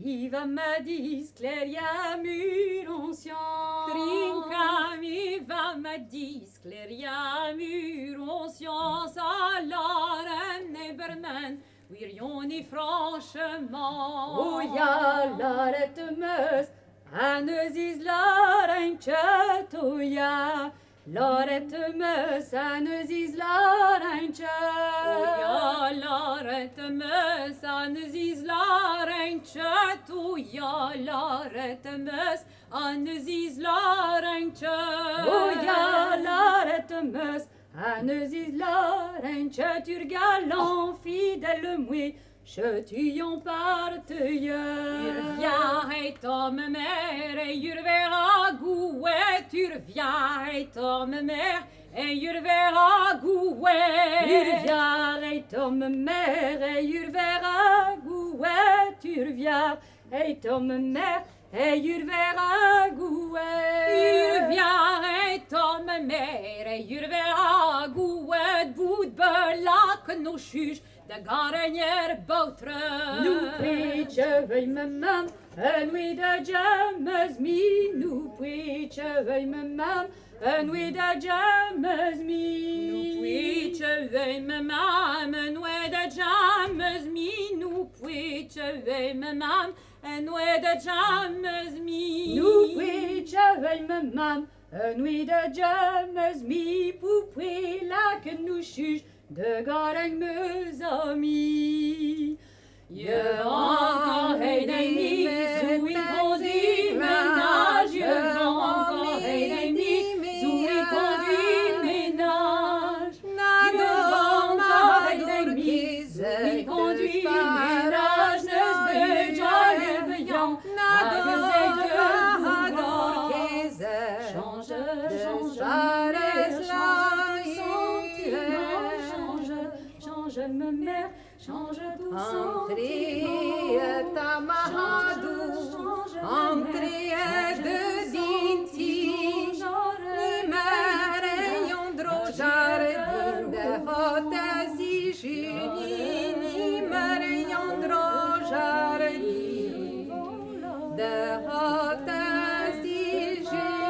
i va dis cleriam urosians Trinkam i va dis cleriam urosians alaren nebermen Wirion i franchement. O ja, laret meus, aneus is laren tchet, o ja. Laret meus, aneus is laren tchet. O ja, laret meus, aneus is laren tchet, o ja, laret meus, aneus is laren tchet. O ja, laret meus, aneus is laren tchet, ur galant fidèle moué, chetuillon parteuilleur. Urvia et homme mer, et urvera gouet, urvia et homme mer, et urvera gouet. Urviar et homme mer, et urvera gouet, urviar et homme mer, et urvera gouet. Urvia et homme mer, et urvera gouet, bout de belac nos chuches, de garanière bautre. Nous preacheveuil me mam, nuit de james mi. Nous preacheveuil me mam, nuit de james mi. Nous preacheveuil me mam, nuit de james mi. Nous preacheveuil me mam, nuit de james mi. Nous preacheveuil me mam, nuit de james mi. Poupée là que nous chuche de garang meus amis. Je encore hey d'ami, zoui conduit ménage. Je encore hey d'ami, zoui conduit ménage. Je encore hey d'ami, zoui conduit ménage. Ne se le veillant, change, change me mère, change tout Entrei ta mahadou, entrei de dinti, ni mare yondro jardin de hotasi juni, ni mare yondro jardin de hotasi juni.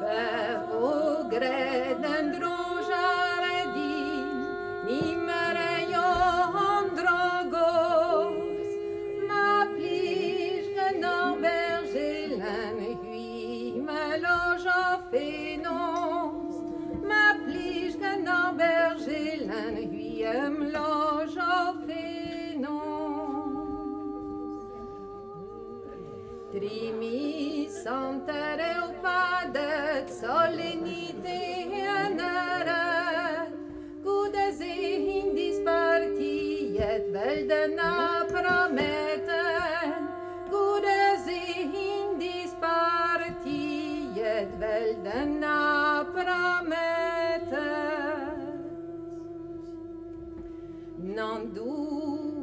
Per au gré d'endro Trimi santere o padet solenite anara Kudeze hindis partiet veldena prometen Kudeze hindis partiet veldena prometen Nandu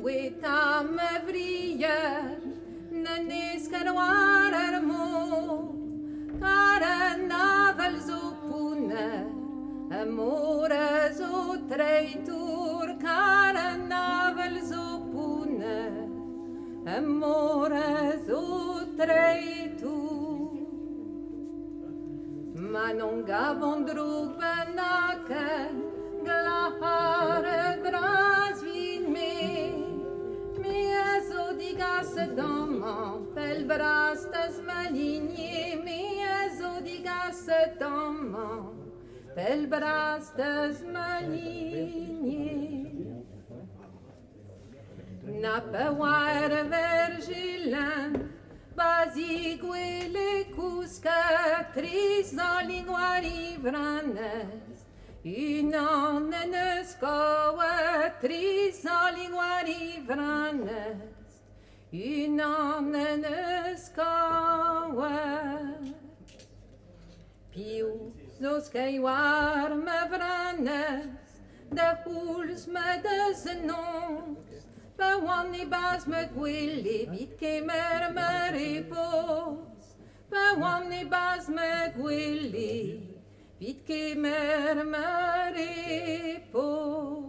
etam vrier Nanes caroar armo, Amore zo treitur carnaval zo pune. Amore zo treitur. Ma non gavon drugbenake glahare dras vin me. Me zo digas domo pel brastas maligne. Me zo digas domo pel brastas maligne. Na pewar vergilan basiguele cusca tris dans linguari vranes. Une ne scoa tris dans linguari vranes. Une ne scoa. Piu zos caiwar me vranes. De huls me desenons. Ba wan e bas me gwele, vit ke mer me repos. Ba wan e bas me gwele, vit ke mer me repos.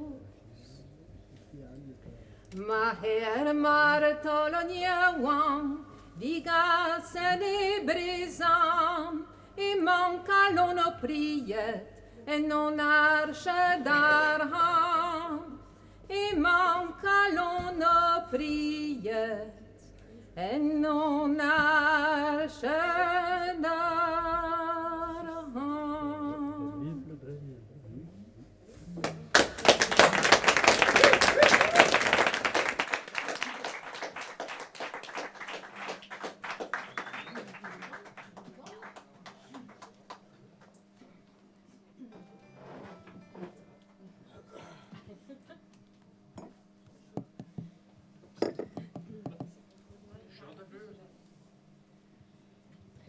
Ma her mar tolonia wan, diga celebrezam, e manca l'on priet, e non arche d'arham. Et manca l'on priet, et non arche d'argent.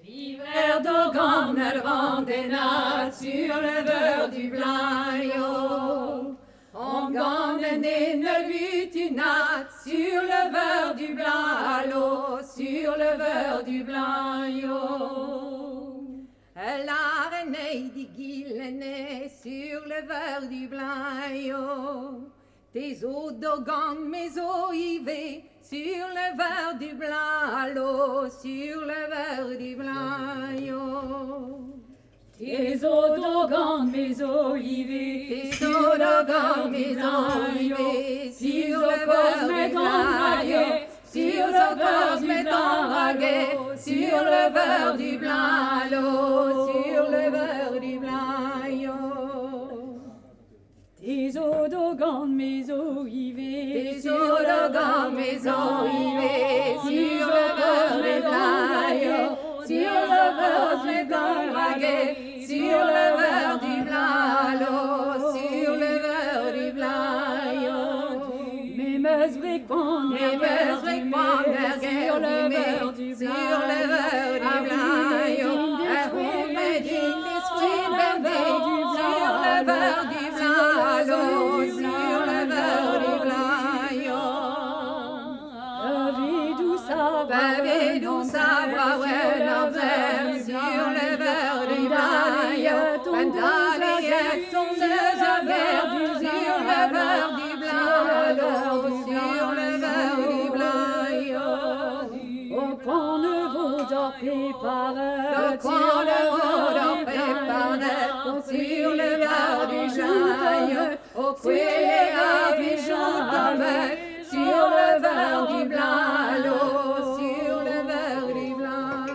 L'hiver d'Ogan vendait natte sur le beurre du blanc. On gagne ne vit une natte sur le beurre du blanc, sur le beurre du blanc. La reine dit Guillenay sur le beurre du blanc. Tes eaux d'Ogan, mes eaux yvées, sur le verre du blanc, sur le verre du blanc. Tes eaux d'Ogan, mes eaux yvées, Tes eaux d'Ogan, mes eaux yvées, sur le verre du blanc. Sur le verre du blanc, sur le verre du blanc, sur le verre du blanc. Tes eaux d'Ogan, mes eaux yvées, Tes eaux d'Ogan, mes eaux yvées, sur le verre du blanc, sur le verre du blanc, sur le verre du blanc, sur le verre du blanc. mes meus vriquons, Mes meus vriquons, sur le verre du blanc, sur le verre du blanc. Medine d'esprit bébé, sur le verre du blanc, sur le verre du blanc. Bébé douce, sur le verre du blanc. Pandalier, sur le verre du blanc, sur le verre du blanc. Au coin de vos dents préparés, Le coin de vos préparés, sur le verre du jaille, au cuir du jaille, sur le verre du blanc, sur le verre du blanc.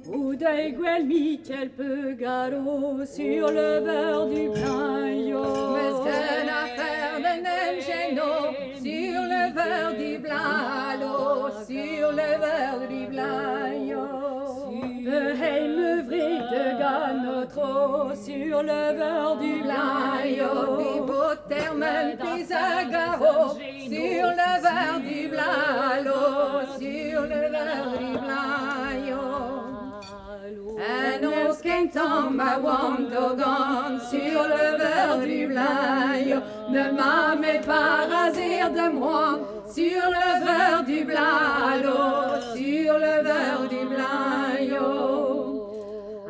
ou des guelmi, quel peu garot, sur le verre du blanc. Mais que l'affaire de Nemgeno, sur le verre du blanc, sur le verre du blanc. Le heime vrik de ganotro, sur le verre du blanc. Des beaux termes, des agaros, sur le verre du blanc, sur le verre du blanc. Un os qu'un tombe à Wandogan, sur le verre du blanc. Ne m'amène pas rasir de moi, sur le verre du blanc, sur le verre du blanc.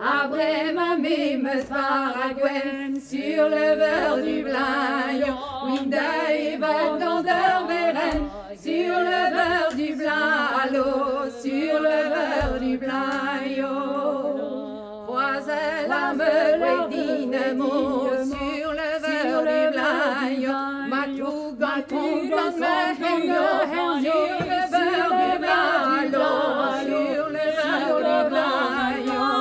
Abre ma me Sparagwen sur le beurre du Blayon. Winda et Vagandeur Veren sur le beurre du Blalo, sur le beurre du Blayon. Voiselle à me dynamo sur le beurre du Blayon. Matou gantou dans me sur le beurre du Blalo, sur le beurre du Blayon.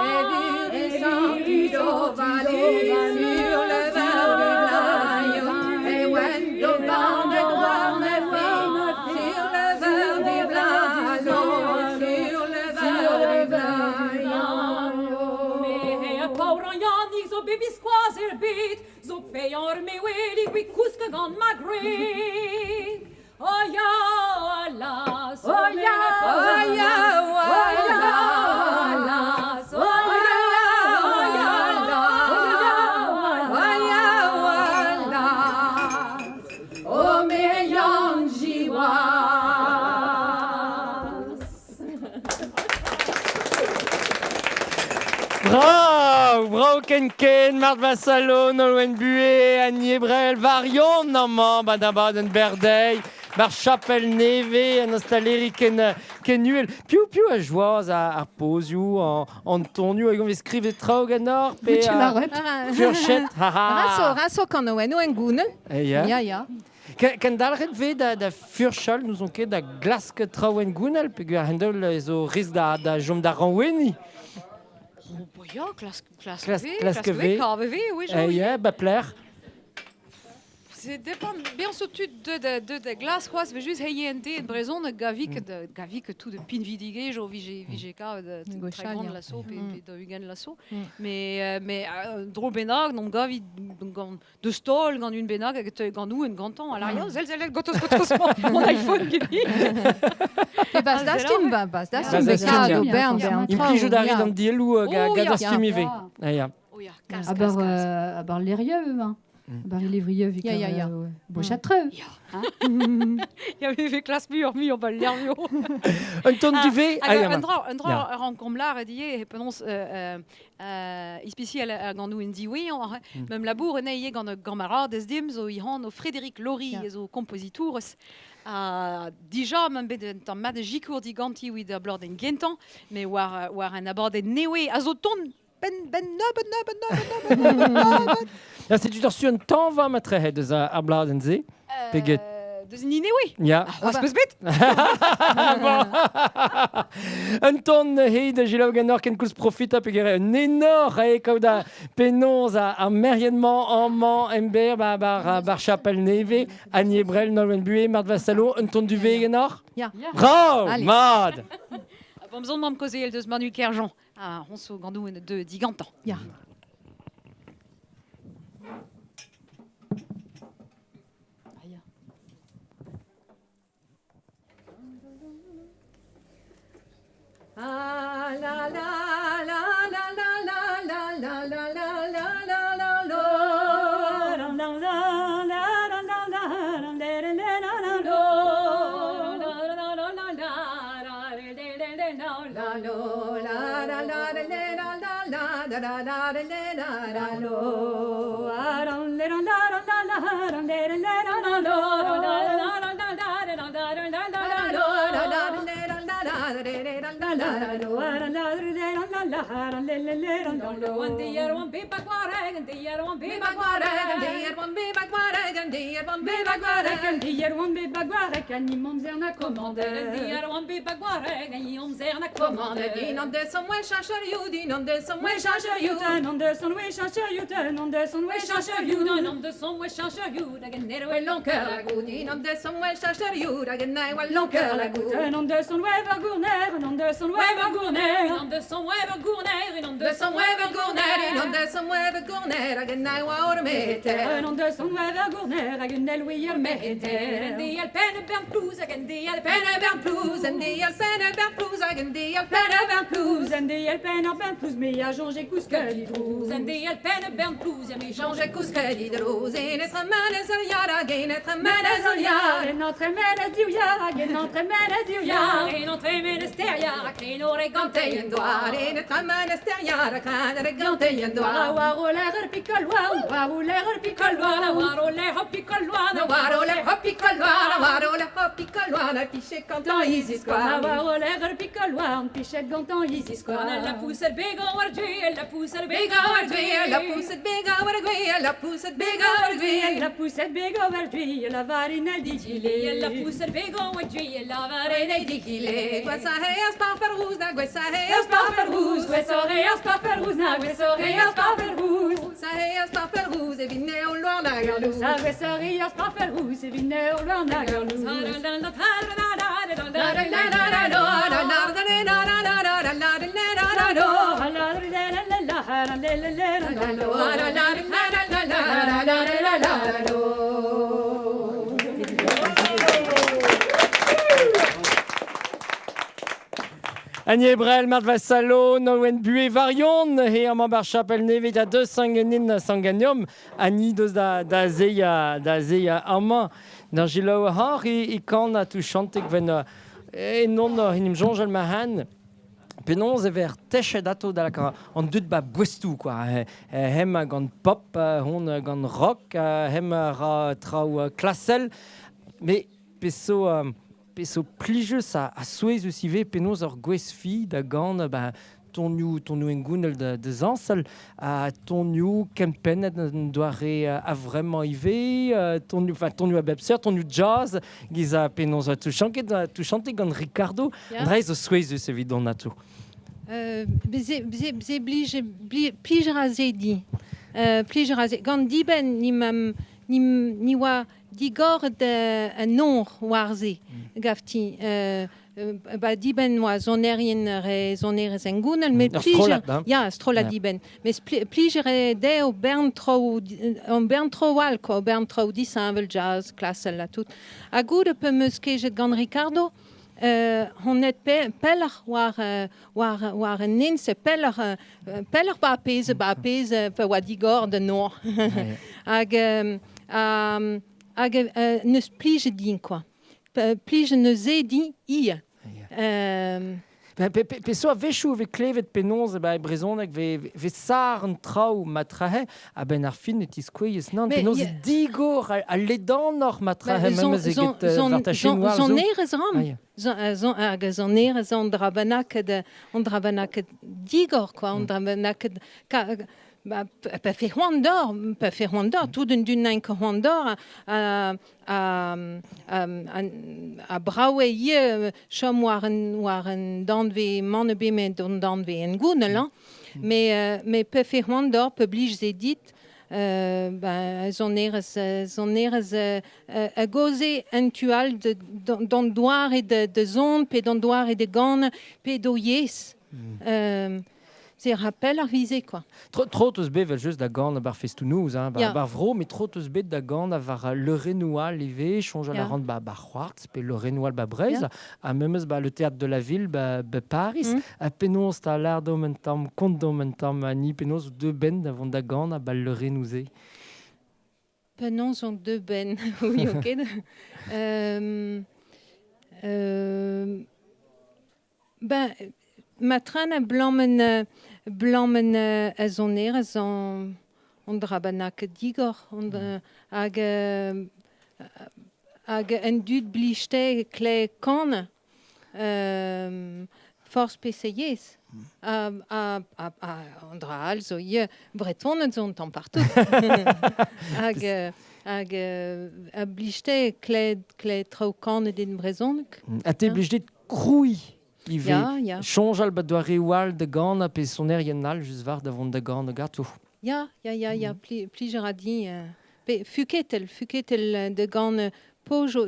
Et du sang du Dovalo sur le beurre du Blayon. Et when the bande noire me fait sur le beurre du Blalo, sur le beurre du Blayon. Me pauron Jannik zo baby squazer beat zo payor me weli we kuska gon magre. Oh ya alas, oh ya alas, oh ya alas, oh me yanjiwas. Bravo, Ken, Marthe Vassalo, Nolwenn Buet, Annie Ebrel, Varion, Normand, Baden Berdey, Mar Chapelle Neve, Nostaléric, Kenuel, piu a joie à Arposio, Antonio, et on va écrire Trauganor, Furchet, Rasso kan no en goune. Ja. Kan dalret ve da Furchal, nous on ket da glaske Trauen Gounel, puis handel zo risque da jom da ranweni. Ja, classe Classe V, oui, bah plaire. C'est dépend bien surtout de glace quoi, c'est juste hayente en braison de gavi que tout de pin vidigé, jo vigeka de très grande l'assaut et de Hugen l'assaut. Mais drôle benag non gavi de stol quand une benag avec nous un grand temps à l'arrière, zel gotos mon iPhone qui dit. Et bas das do Bern. Il plie jo d'arri dans diel ou gadas tumivé. Oh ya, aber l'erieux, hein. Bar il livrieux vu que Beauchatreux. Ja, vi classe mur on va l'ervio. Un ton du V. Un rencontre là dit penons spécial à gandou indi oui même la bourre neye gand gamara des dim zo ihan au Frédéric Laurie et au compositeurs déjà même de mat de jicour diganti oui de blord en gentan mais war un abord de newe azoton ben. Ja, c'est du reçu un temps va mettre de à Bladenze. Peget. De Ninewe. Ja. Was bit. Un ton hey de Gilles Ganor ken kus profita pegere un énorme et kauda penons à mériennement en man ember bar Chapelle Neve, Annie Ebrel, Nolwenn Buet, Marthe Vassalo, un ton du V Ganor. Ja. Bravo, Mad. Bon besoin de m'en causer el de Manu Kerjan. Ah, on se gandou de digantan. Ja. Ah la la la la la la la la la la Gourner, non de son web gourner again I war meter Non de son web gourner again el we your meter the alpene ben plus again the alpene ben plus and the alpene ben plus again the alpene ben plus and the alpene ben plus me a Jean Jacques Cuscalidrous and the alpene ben plus and me Jean Jacques Cuscalidrous et notre manes al yar again notre manes al yar et notre menes du yar et notre menes du yar et notre menesteria che no regante en doar et notre menesteria que regante en doar waro l'air picolois waro l'air picolois waro l'air picolois waro l'air picolois waro l'air picolois la piche canton ici quoi waro l'air picolois piche canton ici quoi la pousse bego wargui la pousse bego wargui la pousse bego wargui la pousse bego wargui la pousse bego wargui la varina di gile la pousse bego wargui la varina di gile questa è aspaferus questa è aspaferus questa è aspaferus questa è aspaferus questa è aspaferus e vinne un luana galus questa è aspaferus e vinne un luana galus Agnès Brel, Marthe Vassalo, Nolwenn Buet Varion, et à Mambar Chapelle Neve, à 200 ganin sanganium, Annie da Zeya Amma, dans Gilo Har, et quand a tout chanté que ven, et non, in Jean Mahan, penons et vers teche dato da la on dut ba bwestou quoi hem gant pop on gant rock hem ra trau classel mais peso plijeus a souez aussi ve penos or gwesfi da gant ba ton new engounel de zansel ton new kempen doare a vraiment ive ton new a bebser ton new jazz giz a penos tout chanter gant Ricardo André zo souez eus evidon nato Bze plij razedi. Plij razedi. Gant diben ni wa digor de nor warze gafti. Ba diben wa zonerien re zoneres engounel, mais plij... Ja, strola diben. Mais plij re de o bern tro wal, quoi, o bern tro disanvel jazz, klassel la tout. A goude pe meus kejet gant Ricardo, on net peller war een ninse peller ba peze pe wa digor de nor hag neus plije din quoi plije neus e din ia Peso a vechou ve klevet penons e brezonek ve sar an trau matrahe a ben ar fin et iskouez nan penons digor a ledan or matrahe memez eget varta chinois zo. Zon erez ram. Zon erez on drabanak digor quoi on drabanak pe fe c'hoant tout d'un nain que c'hoant d'or a braoue ie chom war an danve manebe me don danve en gounel mais pe fe c'hoant d'or pe blij ze dit zon erez a goze entual don doar e de zon pe don doar e de gant pe do yes c'est rappel ar vize quoi. Trop eus bet vel just da gant bar festounouz bar vro mais trop eus bet da gant var le renoual ive change la rand bar c'hoartz pe le renoual ba Breizh a memeus le théâtre de la ville ba Paris a penos ta l'art d'omentam kont d'omentam ni penos deux ben davant da gant a le renouze. Penos ont deux ben oui ok. Ben matran blammen a zoner on drabanak digor hag en dud bliste kle kan force PCS on dra also ie breton zon tam partout hag a bliste kle tro kan den brezonek a te bliste krouy change al doare wal de gant pe son eriennal just var davant da gant de gato. Ja, pli radin fuketel de gant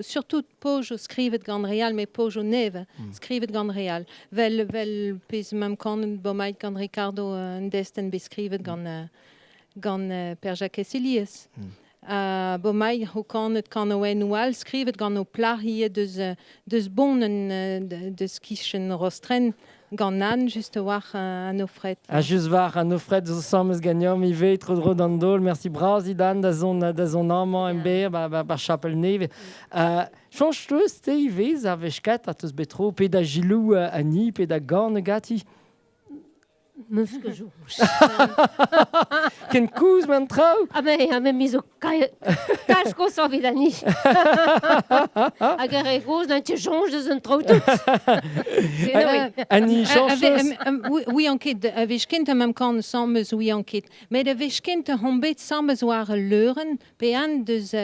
surtout pojo skrivet gant real, mais pojo neve skrivet gant real. Vel pez mam kan bomait gant Ricardo desten beskrivet gant Per Jacques Elias. Bomai ho kanet kan oen oual skrivet gant o plahie deus bonen deus kichen rostren gant nan just war an ofret. Just war an ofret zo sammes gagnam i ve tro dan dol. Merci braz Idan da zon amant ember ba chapel neve. Change teus te i vez a vechket a teus betro pe da gilou ani pe da gant gati. Meus que jo. Ken kouz man trao? Men mis o kaj ko so vidani. Hag ar goz n'an te jonge deus un trao tout. Ani change teus? Oui anket, a vez kent mam kan sammes oui anket. Met a vez kent hombet sammes war leuren pe an deus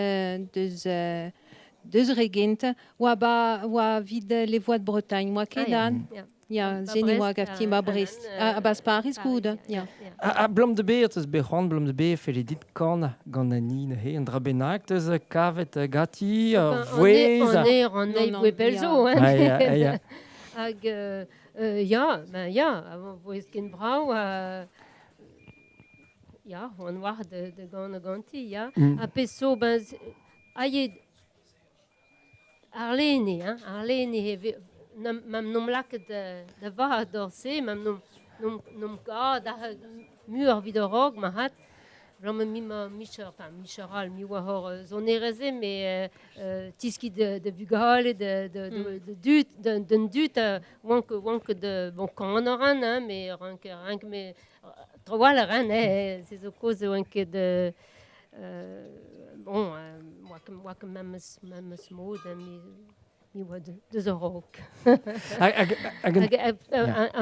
regente oa vid les voies de Bretagne. Oa kedan. Ja, zeni oa gafti ma Brest. A bas Paris goude, ja. A blom de beer, teus behand blom de beer, fel dit kan gant ani, ne he, an dra bennak, teus kavet gati, vouez... On est we belzo, hein. Hag, ja, vouez ken brau, ja, on war de gant ganti, ja. A peso, aie, Arlene, hein, Arlene, mam nom laket da va dorse, mam nom ga da mur vid rog ma hat. Blam mi micheral mi wa hor zonereze me tiski de bugal de dut wank de bon kan oran mais rank me troal ran c'est zo cause wank de bon moi que même mode mi wa de rock.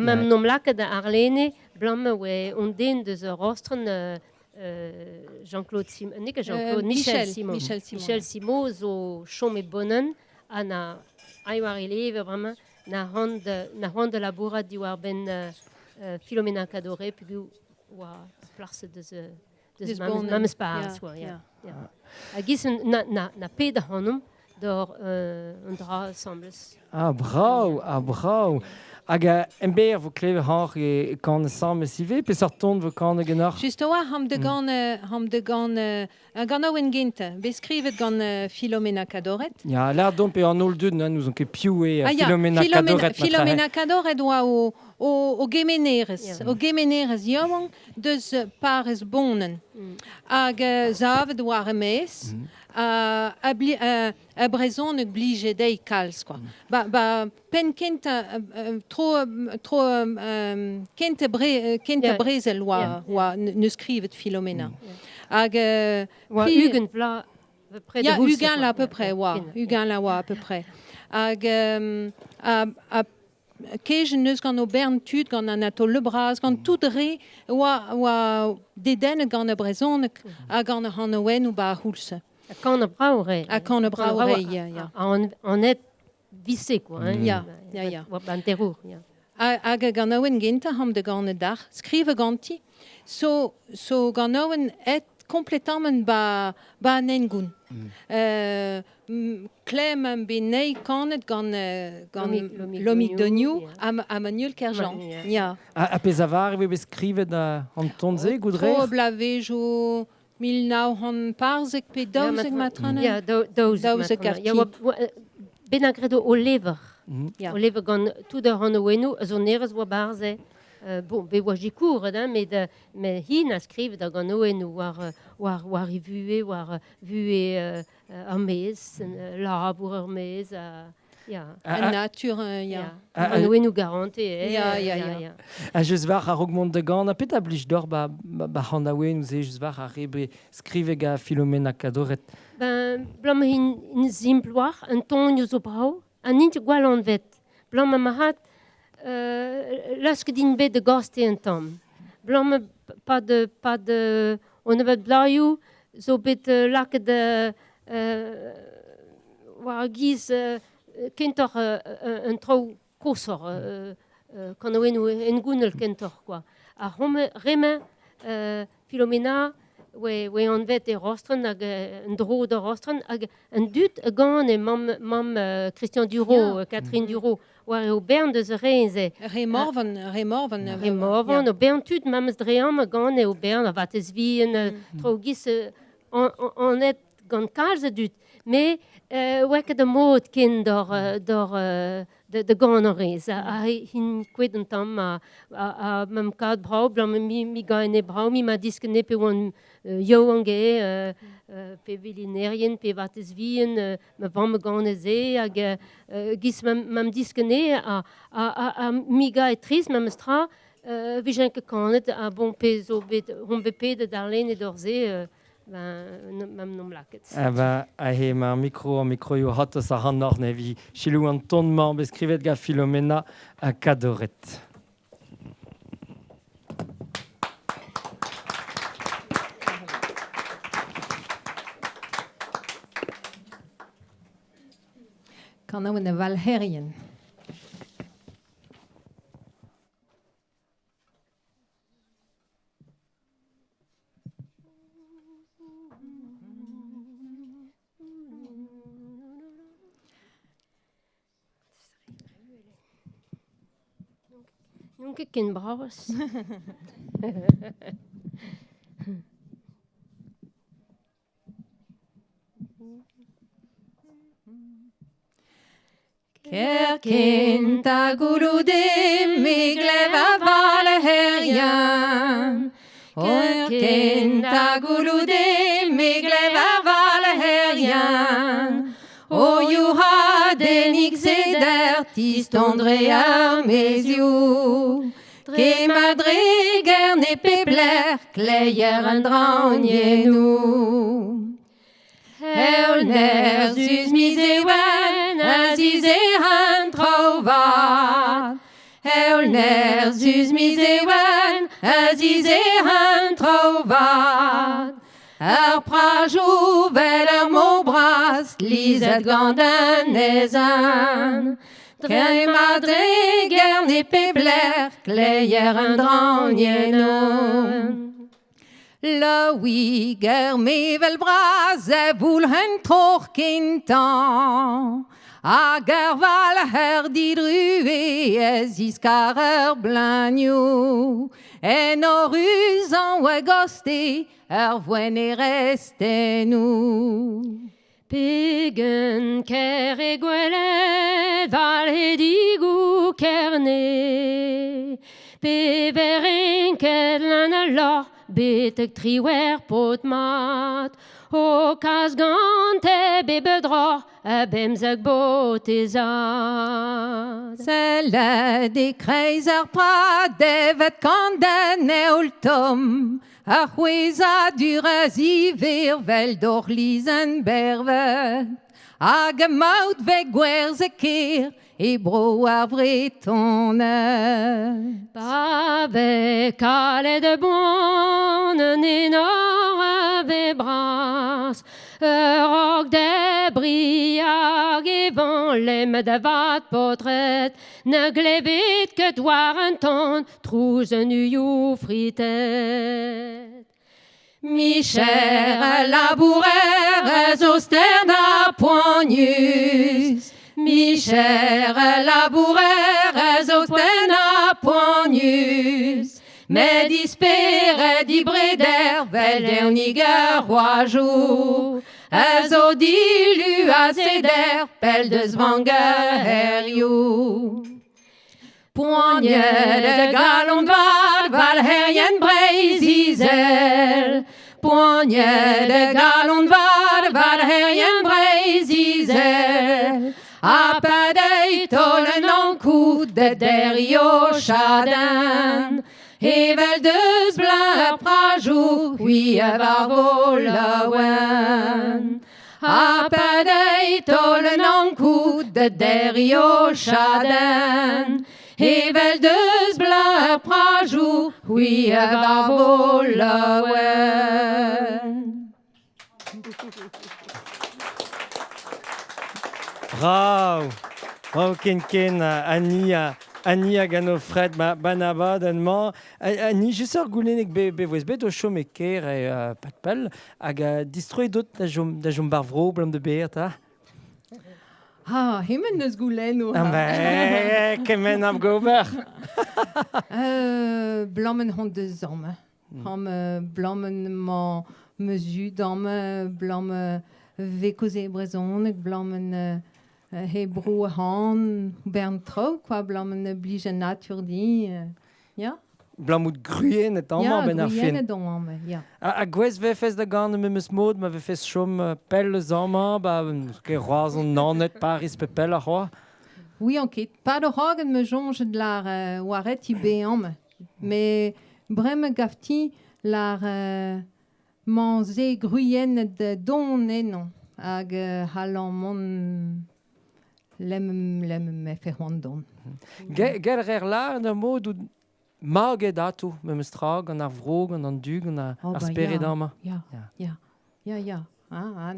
Mam nom laket da Arlene blam we on den de rostren Jean-Claude Simon, Michel Simon, zo chom e bonnen, na aiwar eleve, vraiment, na hand de labourat di war ben Philomena Cadore, puis oa place de mammes paas, ja. Agis na ped hanum, door un dra sembles. Brau. Hag en beer vo kleve har e kan samme sive, pe sarton vo kan genach. Just oa ham de gant oen ginte, beskrivet gant Philomena Cadoret. Ja, l'air don pe an ol dud, nous on ket piou e Philomena Cadoret. Philomena Cadoret oa o gemenerez. O gemenerez yomong deus pares bonen. Hag zavet war emez. A brezon ug blije dei kalz, quoi. Pen kent tro kent brezel oa ne skrivet Philomena. Hag Hugen pla près de Hulse. Hugen la à peu près, Hugen la à peu près. Hag kejen neus gant o bern tud, gant Anatole Lebras, gant tout re oa deden gant a brezon a gant a hanoen ou ba Hulse. A kan a braure. Ja. On est vissé, quoi. Hein? Ja. Ban terrour, ja. Hag gant oen ginte ham de gant dar, skrive ganti, so gant oen et kompletament ba nengoun. Klem an benei kanet gant lomik doniou a manuel kerjan. Ja. A pe zavar e beskrivet an tonze goudre? Tro blavejo 1900 parzek pe daouzek matrana. Ja, daouzek matrana. Ben agredo o lever. O lever gant tout ar an oenou, a zo nerez oa barze. Bon, be oa jikour, mais hin a skrivet a gant oenou war e vue, ar mez, labour ar mez, En natur, ja. An oenou garante, Ja. A just var a rogmont de gant, a pet a blij dor ba c'hant a oen ouze just var a rebre skrive ga Philomena Cadoret. Blam hin zimploar, un ton yo zo brau, an int gwal an vet. Blam a mahat, lask din bet de gaste en tam. Blam pa de, on a bet blaiou, zo bet lak de, war giz, kentor un trau kosor, kan oen en gounel kentor, quoi. A reme, Philomena, we on vet e rostren hag un dro de rostren hag un dut a gant e mam Christian Duro, Catherine Duro, war e o bern deus a reze. Remorvan. Remorvan, o bern tud mam's dream a gant e o bern a vatez vien, traugis on et gant kalz a dut. Me weket a mod ken de gant a rez. A hin kwed an tam a mam kad brau, blam mi gaine brau, mi ma diskene pe oan yo ange, pe velinerien, pe vatez vien, ma van me gant e ze, hag gis mam diskene a mi ga e triz mam stra, vijen ke kanet a bon pe zo bet, hon bepe de darlen e dorze, mam nom laket. A he ma micro yo hatos a han orne vi chilou an tonnement beskrivet ga Philomena a kadoret. Kan nou in de Valherien. Nunca ken braus. Kerkin ta guludim migleva Valherien. Kerkin ta guludim migleva Valherien. O you had enig seder tistondre mes you. Ke madriger ne pebler kleier en draunje nou. Helner zus misewen as han trovat. Helner zus misewen as han trovat. Prajou vel mo bras lizet ganden ezan. Tre madriger ne pebler kleier en draunje nou. La wiger mevel bras e voul hun troch kintan. Hag val her didrue ez iskar blagnou. En ruzan oa goste voen e reste nou. Pegen ker e gwelet val e digou kerne. Pe veren ket lan a lor betek triwer pot mat. O kas gant e bebedror a bemzak bot e zad. Selle de kreiz ar prat devet kandan e ol tom. Ar c'hweza dur a ziver vel d'or lizen bervet. Hag a maout vek gwerz e ker e bro ar vretonet. Pa vek ale de bon an enor a ve bras. Rog de briag e van lem da vat potret. Ne glevet ket war an ton trouz an uioù fritet. Micher labourer zo stern a poignus. Micher labourer zo stern a poignus. Med dispere di breder vel derniger roajou. Zo dilu a seder pel de zvanger herioù. Poigne de galon Valherien breiz izel. Poigne de galon Valherien breiz izel. A padei tolen an kout de derio chaden. Evel deus bla prajou, oui a var volawen. A padei tolen an kout de derio chaden. Evel deus bla prajou, oui a var volawen. Bravo, bravo Ken Annie Annie hag an o fred banabad an ma. Annie, just ur goulennig bevoez bet o chom e ker e patpel hag distroi dot da jom bar vro blam de beer, ta? Ah, hemmen eus goulenno. Kemen am gober. Blammen hon de zamme. Blammen ma mesu damme, blammen vekoze brezonnek, blammen hebro han, bern tro, quoi, blammen blige natur di. Ja? Blamout gruyen et amma ben ar fin. Ja, gruyen et ja. A gwez vefes da gant me meus mod, ma vefes chom pell zama, ba ke roazon nanet Paris pe pell a roi. Oui, enquête. Pas de hagen me jonge de la waret i beam. Mais breme gafti la manze gruyen de don et non. Hag halan mon lem me fe don. Ger la an mod ou mag datou me meus trag an ar vrog an dug an ar spere dama. Ja. Ah,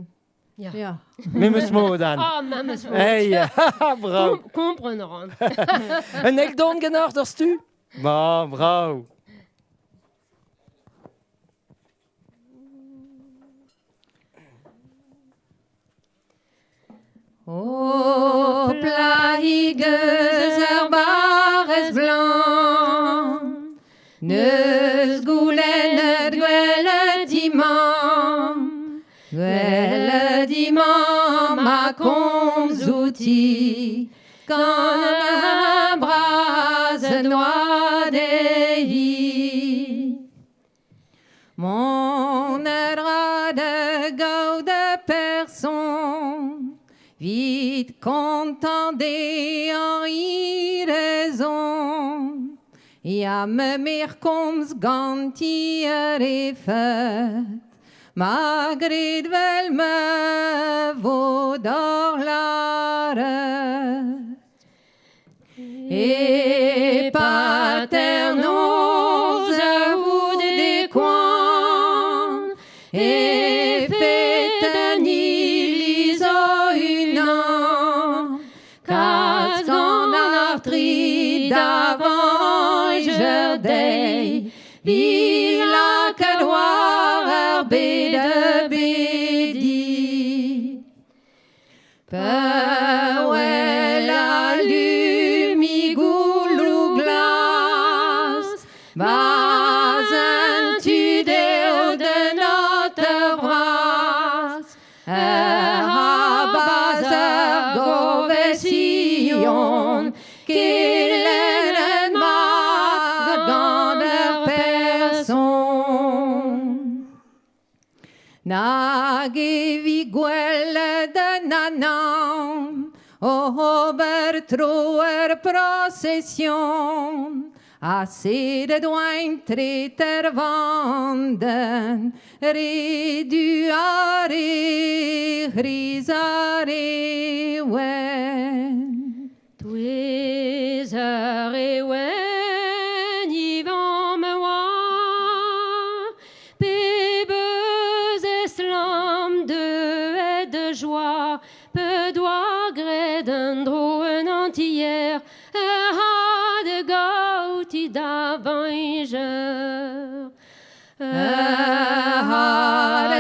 Ja. ja. Me meus mod an. Ah, memes mod. Hey, bravo. Komprenaran. Un eg don gennar d'ar stu? Ma, bravo. O plaigeus bares blanc, neus goulennet gwelet dimam ma komz outi, gant bras noa dehi. Mon edra de gau de person, vite contendé en raison. Ja me mer koms ganti refet, magret vel me vaudar laret. Et paternos a vous des coins, et fait un liso une an, cas qu'on a tri d'avant je dei, vila cadoir de bedi. Pewel alumi goulou glas, bazen tu deo de notre bras, ha bazer govesion, qu'il en ma gander person. Nagevi gwelle de nanam, ober troer procession, assez de doin treter vanden, reduare, grisare, wen. Twizare wen ivan me wa, pebeux eslam de joie, peu doigt gred un dro un entière, ha de gauti d'avangeur. Ha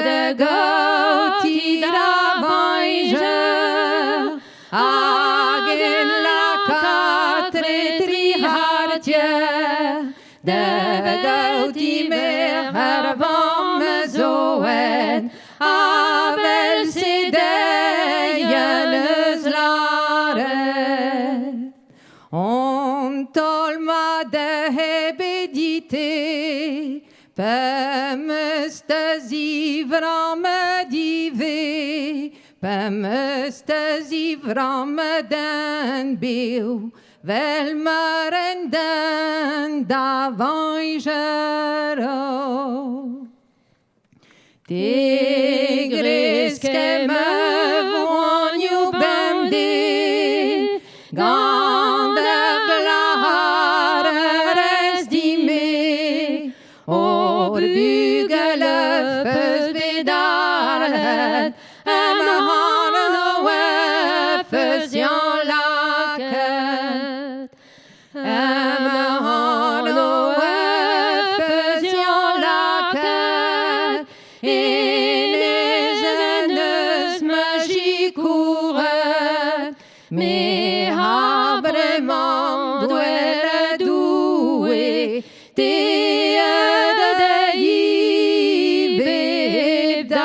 de gauti d'avangeur, hagen la catre trihartier, de gauti mer avant me zoen, avel se deienes laret. On tolma de hebedite, Pemestes ivram dive, pemestes ivram den biu, vel merenden davangero. Tigris que me voglio bende, gande blahares di me, or bugele fes bedalet, en hanen o fes jan laket. en eus magikuren, me habremant dwelle doe, de bebdale.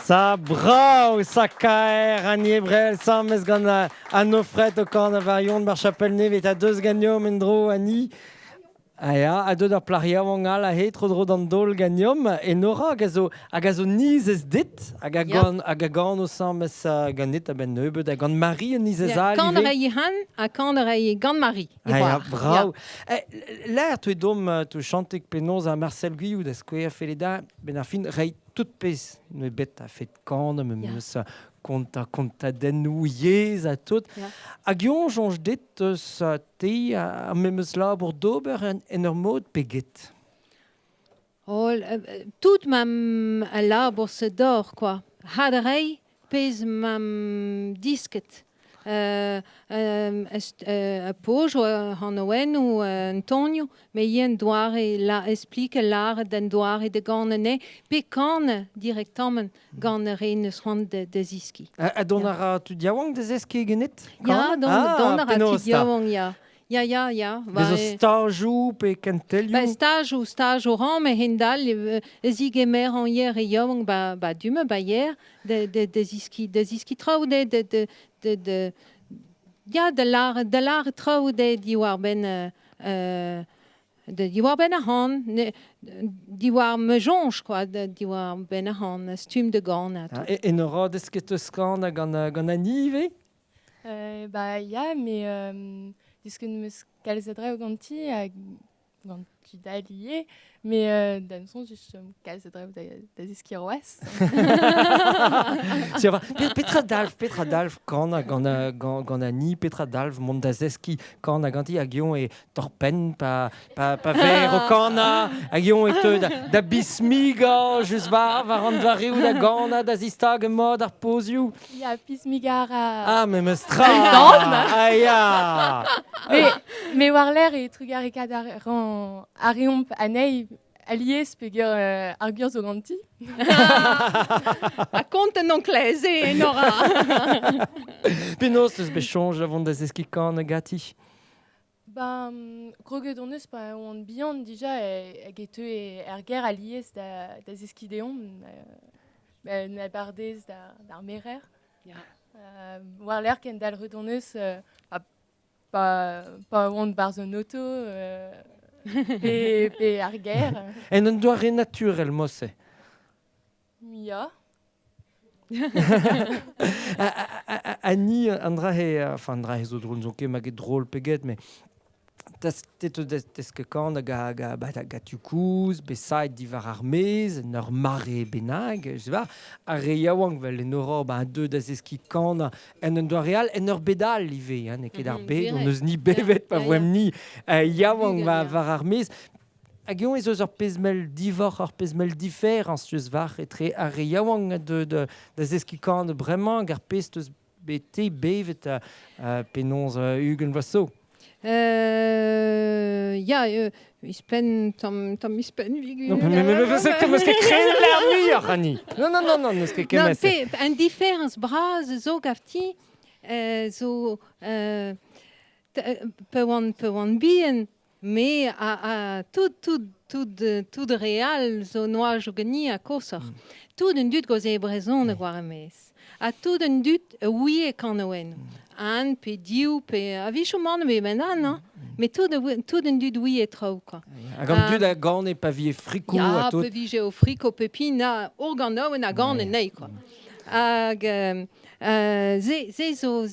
Sa brau, sa kaer, an ebrel, samez gant an ofret o kan a varion mar chapel nevet a deus gagnom en dro ani. Aya, a deud ar plaria wangal a he tro d'an dol gagnom, en ora hag a zo niz ez dit, hag a gant o samez ganit a ben nebeud, hag an Marie niz ez a Kan rei han a kan rei gant Marie. Aya, brau. L'air tu dom tu chantek penaos a Marcel Guyou da skouer feleda, ben ar fin rei tout pez ne bet a fet kan, me meus konta dennou yez a tout. Hag yon jonj dit eus te a meus labour d'ober en ur mod peget. Tout mam a labour se dor, quoi. Had rei pez mam disket. A poj an oen ou Antonio, me yen doare la explique l'art den doare de gant pe kan directement gant re neus c'hoant de ziski. A don ar tu diawang de zeski genet? Ja, don ar tu diawang, ja. Ja. Bezo stajou pe kentelioù? Stajou ran, me hendal, zig emer an yer e yaouang ba dume ba yer, de ziski trao de l'art trao de diwar ben a han, diwar me jonge, quoi, diwar ben a han, stum de gant. En ora desket eus kan gant anive? Ya, mais disket meus kalzedre o ganti a ganti d'allié, mais d'un son just kalzedre da ziskiroas. Petra dalv kan gant ani, petra dalv mont da zeski kan a ganti hag yon e torpen pa ver o kana, hag yon e teud da bismiga just var an dvareoù da gana da zistag e mod ar pozioù. Ya, pismigar a... Ah, me meus tra! Aya! Me war l'air e trugarikad a reomp anei alies peger argur zo ganti. A kont an anklez en ora. Penaos eus bechonj avon da zeski kan gati? Kroget on eus pa oan bihan dija hag e teu er ger alies da zeskideon na bardez d'ar merer. War l'air ken dal redon eus pa oan barz un auto pe ar ger. En un doare naturel, mosse. Ya. Ani, andra he zo drôle, zo ket maget drôle peget, mais Teske kan ga tukouz, besait divar ar mez, ur mare benag, a re yaouang vel en ora un deud da zeski kan en un doa real, en ur bedal live, ne ket ar bed, on eus ni bevet pa voem ni yaouang var ar mez. Hag yon ez eus ur pezmel divor, ur pezmel difer, an steus var etre a re yaouang da zeski kan bremañ gar pez teus bete bevet penons ugen vaso. Ispen vigu. Non, mais c'est que parce que créer l'air Rani. Non, c'est que non, fait un différence bras zo gafti zo peut on bien mais à tout réal zo noir jogni à cosor. Tout d'un dut goze brezon de guarames. A tout d'un dut oui et canoen. An pe diou pe a vichouman me menan mais tout d'un dut oui et trop quoi. A gant dut a gant e pa vie fricou a tout. Ja, pe vie au frico pepina organo en a gant en nei quoi. Ag zezo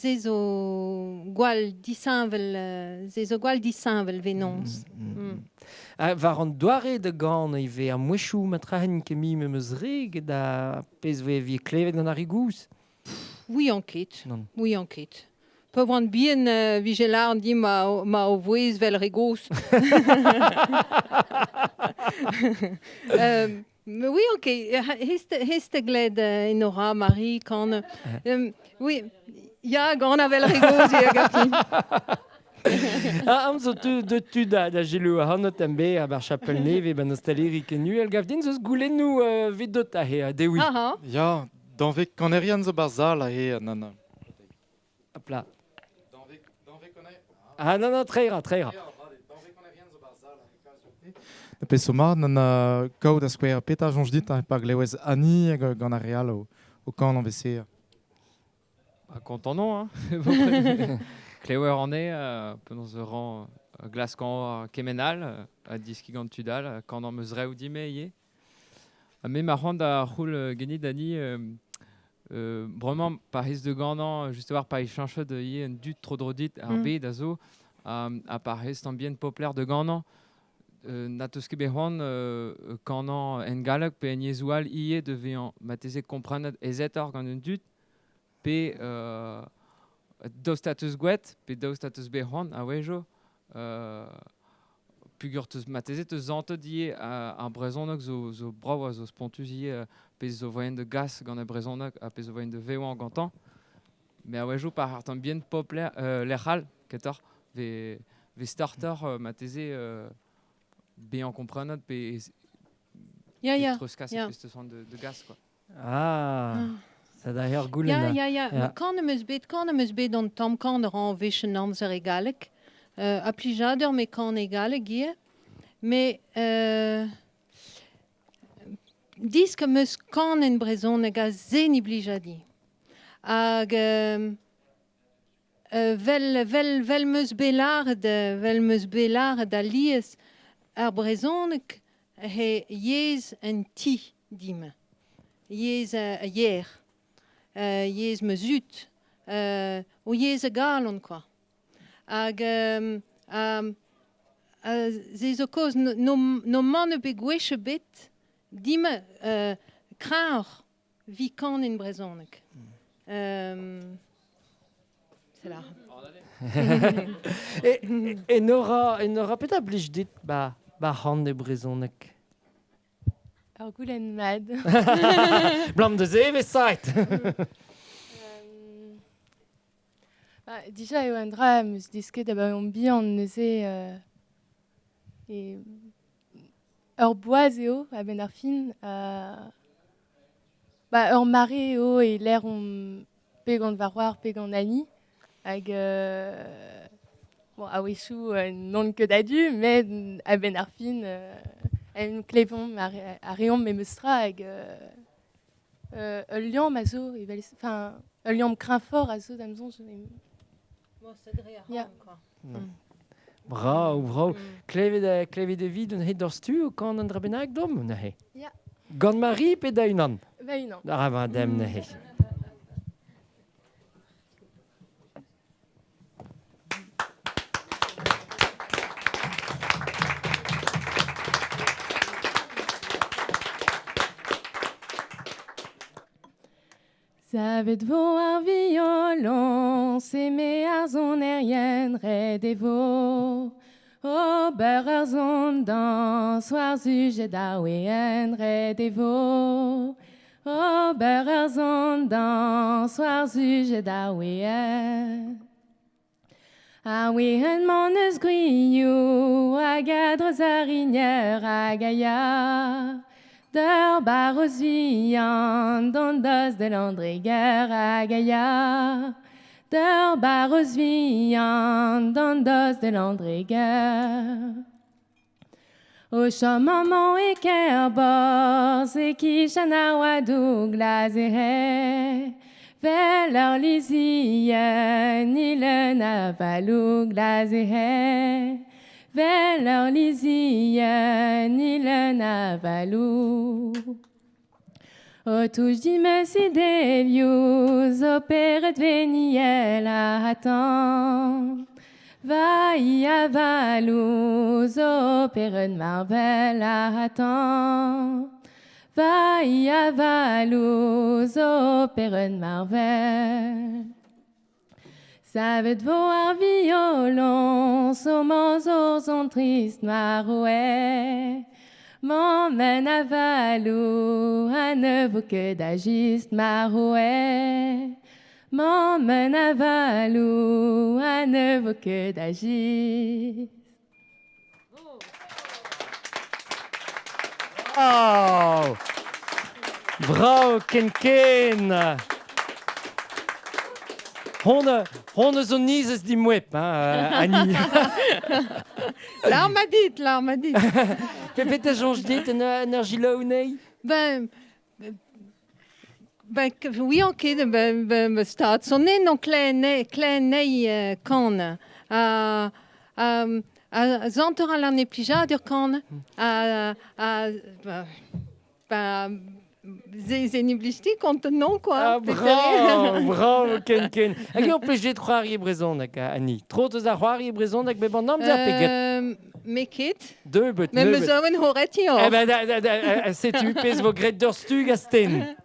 gwal disanvel venons. Var an doare de gant ive a mwechou matrahen kemi me meus reg da pez vie klevet gant a rigous. Oui, enquête. Peu want bien vigilar di ma o voez vel regos. Oui, ok. Heste gled en ora Marie kan. Oui, ja, gant a vel regos e gati. Amzo tu da gelo a hanot embe a bar chapel neve ben ostaleri kenuel gavdin zeus goulennou vedot a he a dewi. Ja, dan vek kanerian zo barzal a he nan. Hop là. Ah non, très rare. Pe somar nan kaout a skouer peta jonj dit pa glewez ani gant a real o kan an vese. Content non, hein. Cléwer en est, pendant ce rang glascan kemenal, à diski gant tudal, quand on meusrait ou dime yé. Mais ma rande a roule geni dani, vraiment par his de gandant, juste voir par y change de yé un dut trop drodit, arbé d'azo, à par his ambient populaire de gandant. Natuske behon gandant en galak pe en yezual yé devant matese comprendre ezetor gant un dut. Pe do status gwet, pe do status behon, a wejo, pugur teus mateze teus zanto die a brezonok zo bravo zo spontus ie pe zo voyen de gas gant a brezonok a pe zo voyen de veo an gantan. Me a wejo par hartan bien populaire l'echal, ketor, ve starter mateze be an komprenot pe troskas pe te son de gas, quoi. Ah. Ça d'ailleurs goulena. Ja. Kan eus bet on tam kan ran vechen amzer egalek. A plijader me kan egalek gie. Me disk meus kan en brezon ega zen iblijadi. Hag vel meus belard a lies ar brezonek he yez en ti dim. Yez a yer. Yez me zut, o yez a galon, quoi. Hag, zez o koz, no man be gwech bet, dim kraor vi kan en brezonek. C'est là. Et n'aura peut-être blij dit, ba hand de brezonek. Ar goulenn mad. Blam de zeve sait. Dija eo an dra meus disket a ba on bihan neuze ur boaz eo a ben ar fin ur mare eo e l'air on pe gant varwar pe gant ani hag a wechou non ket adu met a ben ar fin en klevon a reom me meustra hag liam a zo enfin liam krin fort a zo d'amzon Ja. Bravo. Klevet de vid un het dorstu o kan an drabenak dom, ne he? Ja. Gant Marie pe da unan? Da unan. Da va dem, ne he. Savet vo ar violon, me ar zon erien red e vo. O beur ar zon dans, war zuget ar ween red e vo. O beur ar zon dans, war zuget ar ween. Ar ween man eus gwioù, hag adrez ar inier hag a ya. D'ur baroz vihan, d'an doz de landreger hag a ya. D'ur baroz vihan, d'an doz de landreger. O chom maman e ker borz, e kish an ar oadoù glaz e he. Vel ur lizien, ilen a valou glaz e he. Vel ur lizien, ilen a valou. O touj di meus idevioù, zo peret veniel a hatan. Vai a valou, zo peret marvel a hatan. Vai a valou, zo peret marvel. Savet vo ar violon, so manzor son trist noir oe. M'emmène à valou, à ne vous que d'agiste mar oe. m'emmène à Valou, à ne vaut que d'agir. Oh Bravo, Ken. Honne zo nizes di mwep, Annie. l'arme a dit. Pepet a jonge dit ur gila ou nei? Ben, oui, ok, ben, start. Son est non clé nei kan. Zantor à l'année plus dur kan. C'est niblistique quand non quoi. Bravo, Ken. Hag eo plejet c'hoari e brezon hag Annie. Trotoz a c'hoari e brezon hag bebant nam der peget. Meket. Deux bet. Mais me zoen horeti or. Eh ben, setu pez vo gret d'ur stug a sten.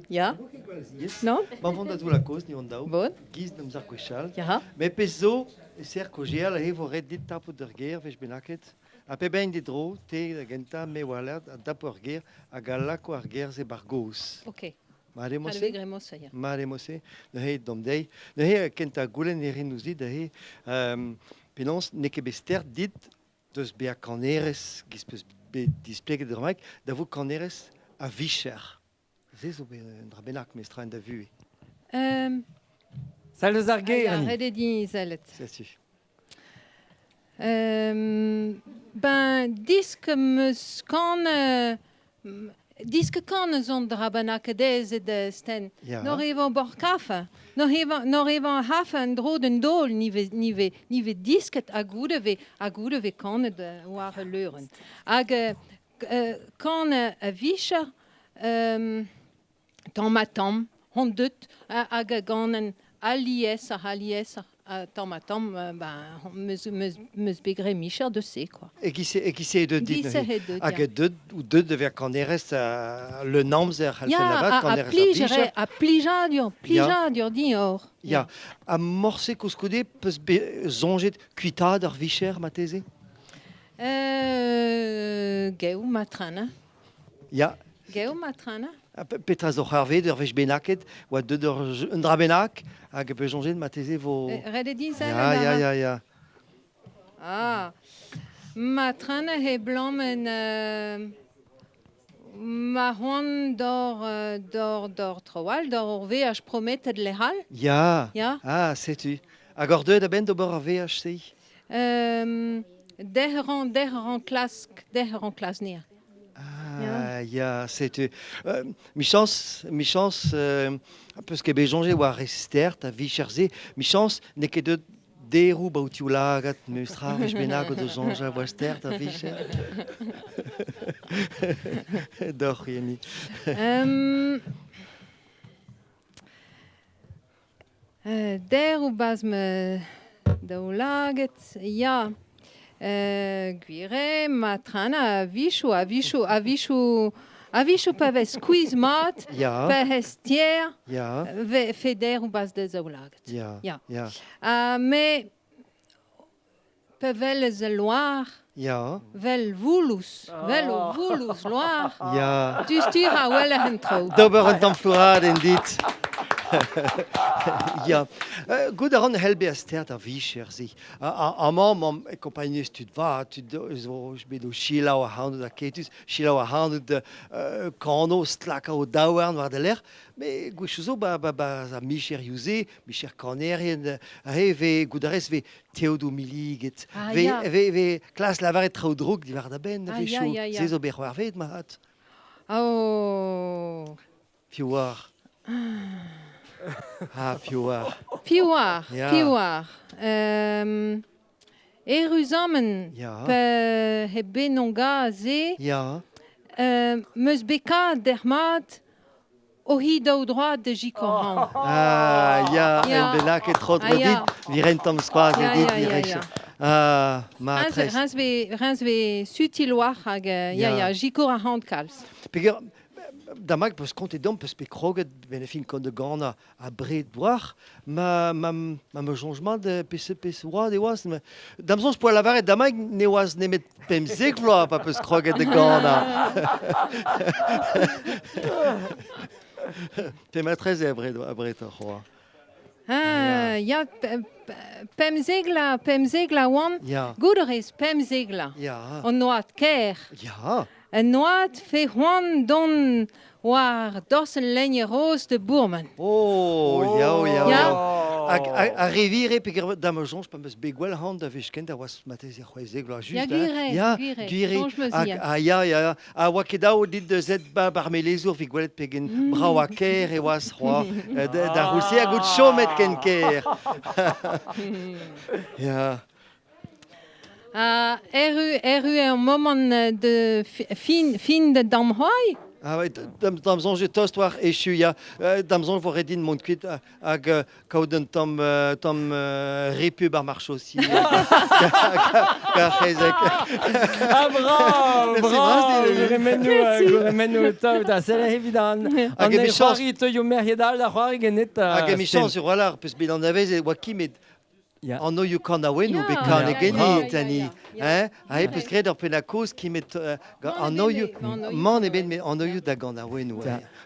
Ja. Non? Ma vont da la cause ni on dao. Bon. Giz nam zar kwechal. Ja. Me pezo ser kogiel he vo red dit tapo der ger vech benaket. A pe ben dit dro te da genta me walat a tapo der ger a galako ar ger ze bargos. Ok. Mare Alve mose. gremosa ya. Mare mose. Ne he dom dei. Ne he kenta gulen erinouzi da he penons ne ke bester dit deus bea kaneres giz peus be displeget der maik da vo kaneres a vicher. C'est zo un drabenak mestran da vu. Salus ar ger, Ja, Annie. red din zelet. C'est tu. Ben, disque meus kan... Disque kan zon drabanak dez e de sten. Ja. Nor evan bor kafa. Nor evan hafa en dro den dol nive disket a goude ve kan de war leuren. Hag kan a vicher tam hon dut hag ganen alies tam meus begre micher de se quoi. Et qui c'est de dit Qui c'est de hag deux ou deux de ver kaneres le nom zer Ja, a plijadur din or. Ja, a morse koskoude peus zonjet kuita d'ar vicher ma teze. Geu matrana. Ja, Geu matrana. petra zo harve d'ar vech benaket oa deux d'ar un drabenak hag peus zonjet ma teze vo. Red din zelet. Ja. Ah, matrana he blom en marron d'or troal, d'or orve a prometet le hal. Ja. Ja. Ah, c'est tu. Hag ar deux da ben d'ober ar VHC. Deheran klas nia. Ja, c'est tu. Mi chance peus ket bejonge oa rester ta vicherze. Mi chance ne ket deux derou baoutiou lagat meustra vech benag o de zonja wester ta vicher. D'or yeni. Der ou bas me daoulaget, ja, gwire, matrana, a vishu paves quiz mat, Ja. paves tier, Ja. feder ou bas de daoulaget. Ja. Me pevel ze loar, Ja. vel voulous, loar, Ja. du stuur a welle hen tro. D'ober un tamfload in dit. Ja. Goed aan helbe stert a vicher sich. A mam e compagnie stud va, tu zo bedo Sheila a hand da ketus, Sheila a hand de kano stlaka o dauern war de ler. Mais goucho ba a micher usé, micher canerien ve goudares ve Theodo miliget. Ve classe lavar trau drog di var da ben ve chou. C'est zo berwar vet ma hat. Oh. Piouar. Ah, piouar. Ja. Piouar. Eruzamen Ja. pe hebben nonga ze. Ja. Meus beka dermat o hido droit de Gicoran. Ah, ja, en benak et trop dit, viren tam squaz et dit direct. Ah, ma tres. Rens ve sutiloir hag ja Gicoran handkals. Peger damag peus kontet dom peus pe kroget ben fin kon de gana a bret boar ma me changement de pes oa de oas damsons po lavaret damag ne oas nemet pemzek vloa pa peus kroget de gana. T'es maîtresse à Breta, quoi. Ja, Pemzegla wan. Ja. Goeder is Pemzegla. Ja. On noat ker. Ja. En noat fe juan don war dossen lenje roos de boermen. Oh, ja. Ja. A revire, pegar d'Amazon, je pense begwell hand da vishken, da was matez zegla just. Ja, guire, Ja, guire. guire. Soms me zie je. Ja. A wakeda dit de zet barmelezour vigwelet pegen brawa ker e was roi. Da roussi a gut chomet ken ker. Ja. Eru een moment de fin de damhoi. Ah ouais, d'Amazon je tost war echu ja. D'Amazon vor redin mon kwit ag kauden tom repu bar marche aussi. Bravo, remenu tau da sel evident. An e c'hoari te yo merhiedal da c'hoari genet. Hag mi chans sur walar, peus bet an avez e oa kimet an oio kan a wen ou bet kan e genit, ani. Ha e peus gred ar pen a koz kimet an oio, man e ben an oio da gant a wen ou.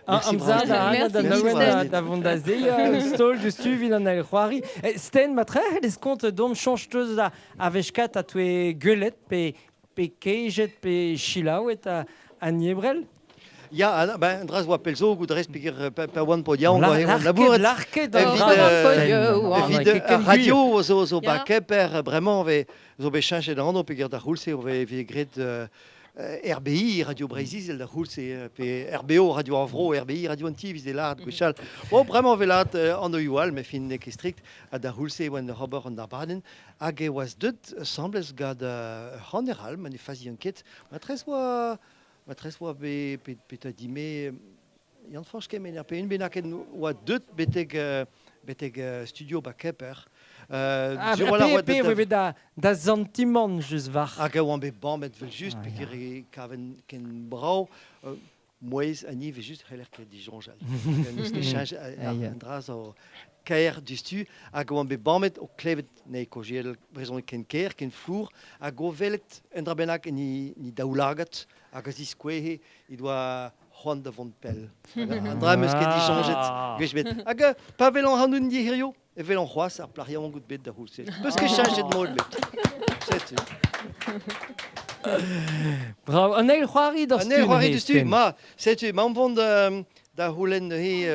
Amza da naouen da vont da zei stol du stuvin an el c'hoari. Sten, ma tre ez kont dom chanjteuz a vechkat a toe guelet pe keijet pe chilaouet a niebrel. Ja, ben dras oa pelzo gout rez peger pa oan podiañ. L'arket radio zo ba keper bremañ zo be chanchet an o peger da roulse o ve gret RBI, Radio Brésil, da roulse pe RBO, Radio Avro, RBI, Radio Anti, vize lart, gwechal. O bremañ ve lat an oioal, me fin nek strikt, a da roulse oan Robert an da baden, hag e oaz deuet semblez gad general, man e fazi anket, ma tres oa... Ma tres oa bet a dime... Yann franch kemen ar pe un benaken oa deut beteg studio ba keper. Pe oa bet da zantimant just var. Hag a oan bet bambet vel just, peker e kaven ken brau. Moez ani ve just c'heller ket dijonjal. Neus ket chanj an draz o kaer du stu. Hag oan bet bambet o klevet ne kojiel brezon ken ker, ken flour. Hag o velet en dra benak ni daoulagat. Hag a zis kwehe, i doa c'hoant da vont pel. An dra meus ket dijonjet. Gwech bet. Hag pa velon hanoun di hirio, e velon c'hoaz ar plarion gout bet da rousset. Peus ket chanjet moll bet. Setu. Bravo, an el c'hoari d'ar stu. An el c'hoari d'ar stu, ma, setu, ma vont da roulen de he,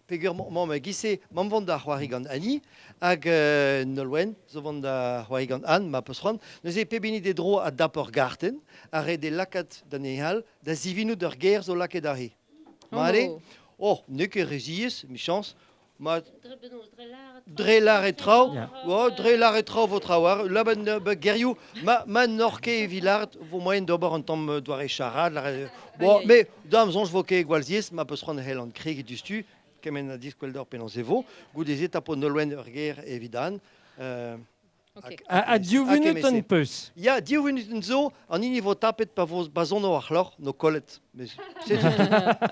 pegur ma gise, ma vont da c'hoari gant ani, hag nolwen, zo vont da c'hoari gant an, ma peus c'hoant, neus e pebini de dro a dapor garten, a re de lakat da nehal, da zivinou d'ar ger zo laket ar he. Ma ale, neke reziez, mi chans, ma drelar et trao, drelar et trao vo trawar, la ben gerioù, ma norke e vilart, vo moyen d'ober an tamm doare charad, me d'amzonj vo ke gwalziez, ma peus c'hoant hel an kreg du stu, kemen a diskwel d'or penan zevo, gout ez etapo nolwen ur ger evidan. A diou vunut an peus. Ya, diou vunut an zo, an ini vo tapet pa vo bazon o ar c'hlor, no kollet. C'est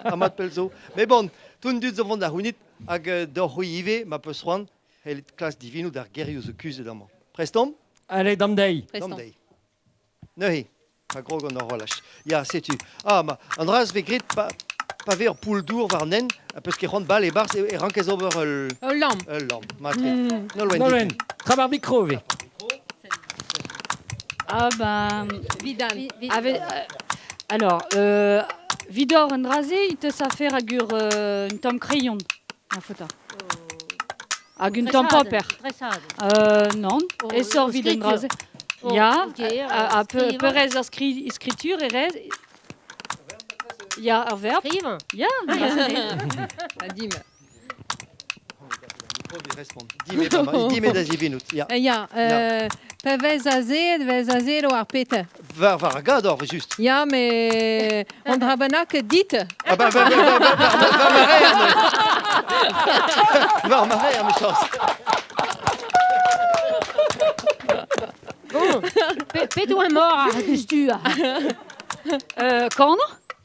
amat pel zo. Me bon, toun dut zo vont da hunit, hag d'or hui ive, ma peus c'hoant, helet klas divinou d'ar gerioù zo kuzet amañ. Prestom? Allez, damdei. Damdei. Neuhe, pa grog an ur rolach. Ya, setu. Ma, an draz ve grit pa ver poul dour war nen, peus ket c'hoant bal e bars e rankez ober ul lamp. Matri. Nolwen, trabar mikro ve. Ah ben... Vidan. Alors, vidor an draze, ite sa fer hag ur un tamm crayon, na fota. Hag un tamm paper. Non, e sor vid an draze. Ya, a perez ar skritur e rez. Ya, ar verb. Ya, Dime. Dime da zivinut. Ja, pe vez a zed o ar pete. Var gador, just. Ja, me on dra benak dit. Var marer, me chans. Bon, pet oa mor ar du stu. Kan?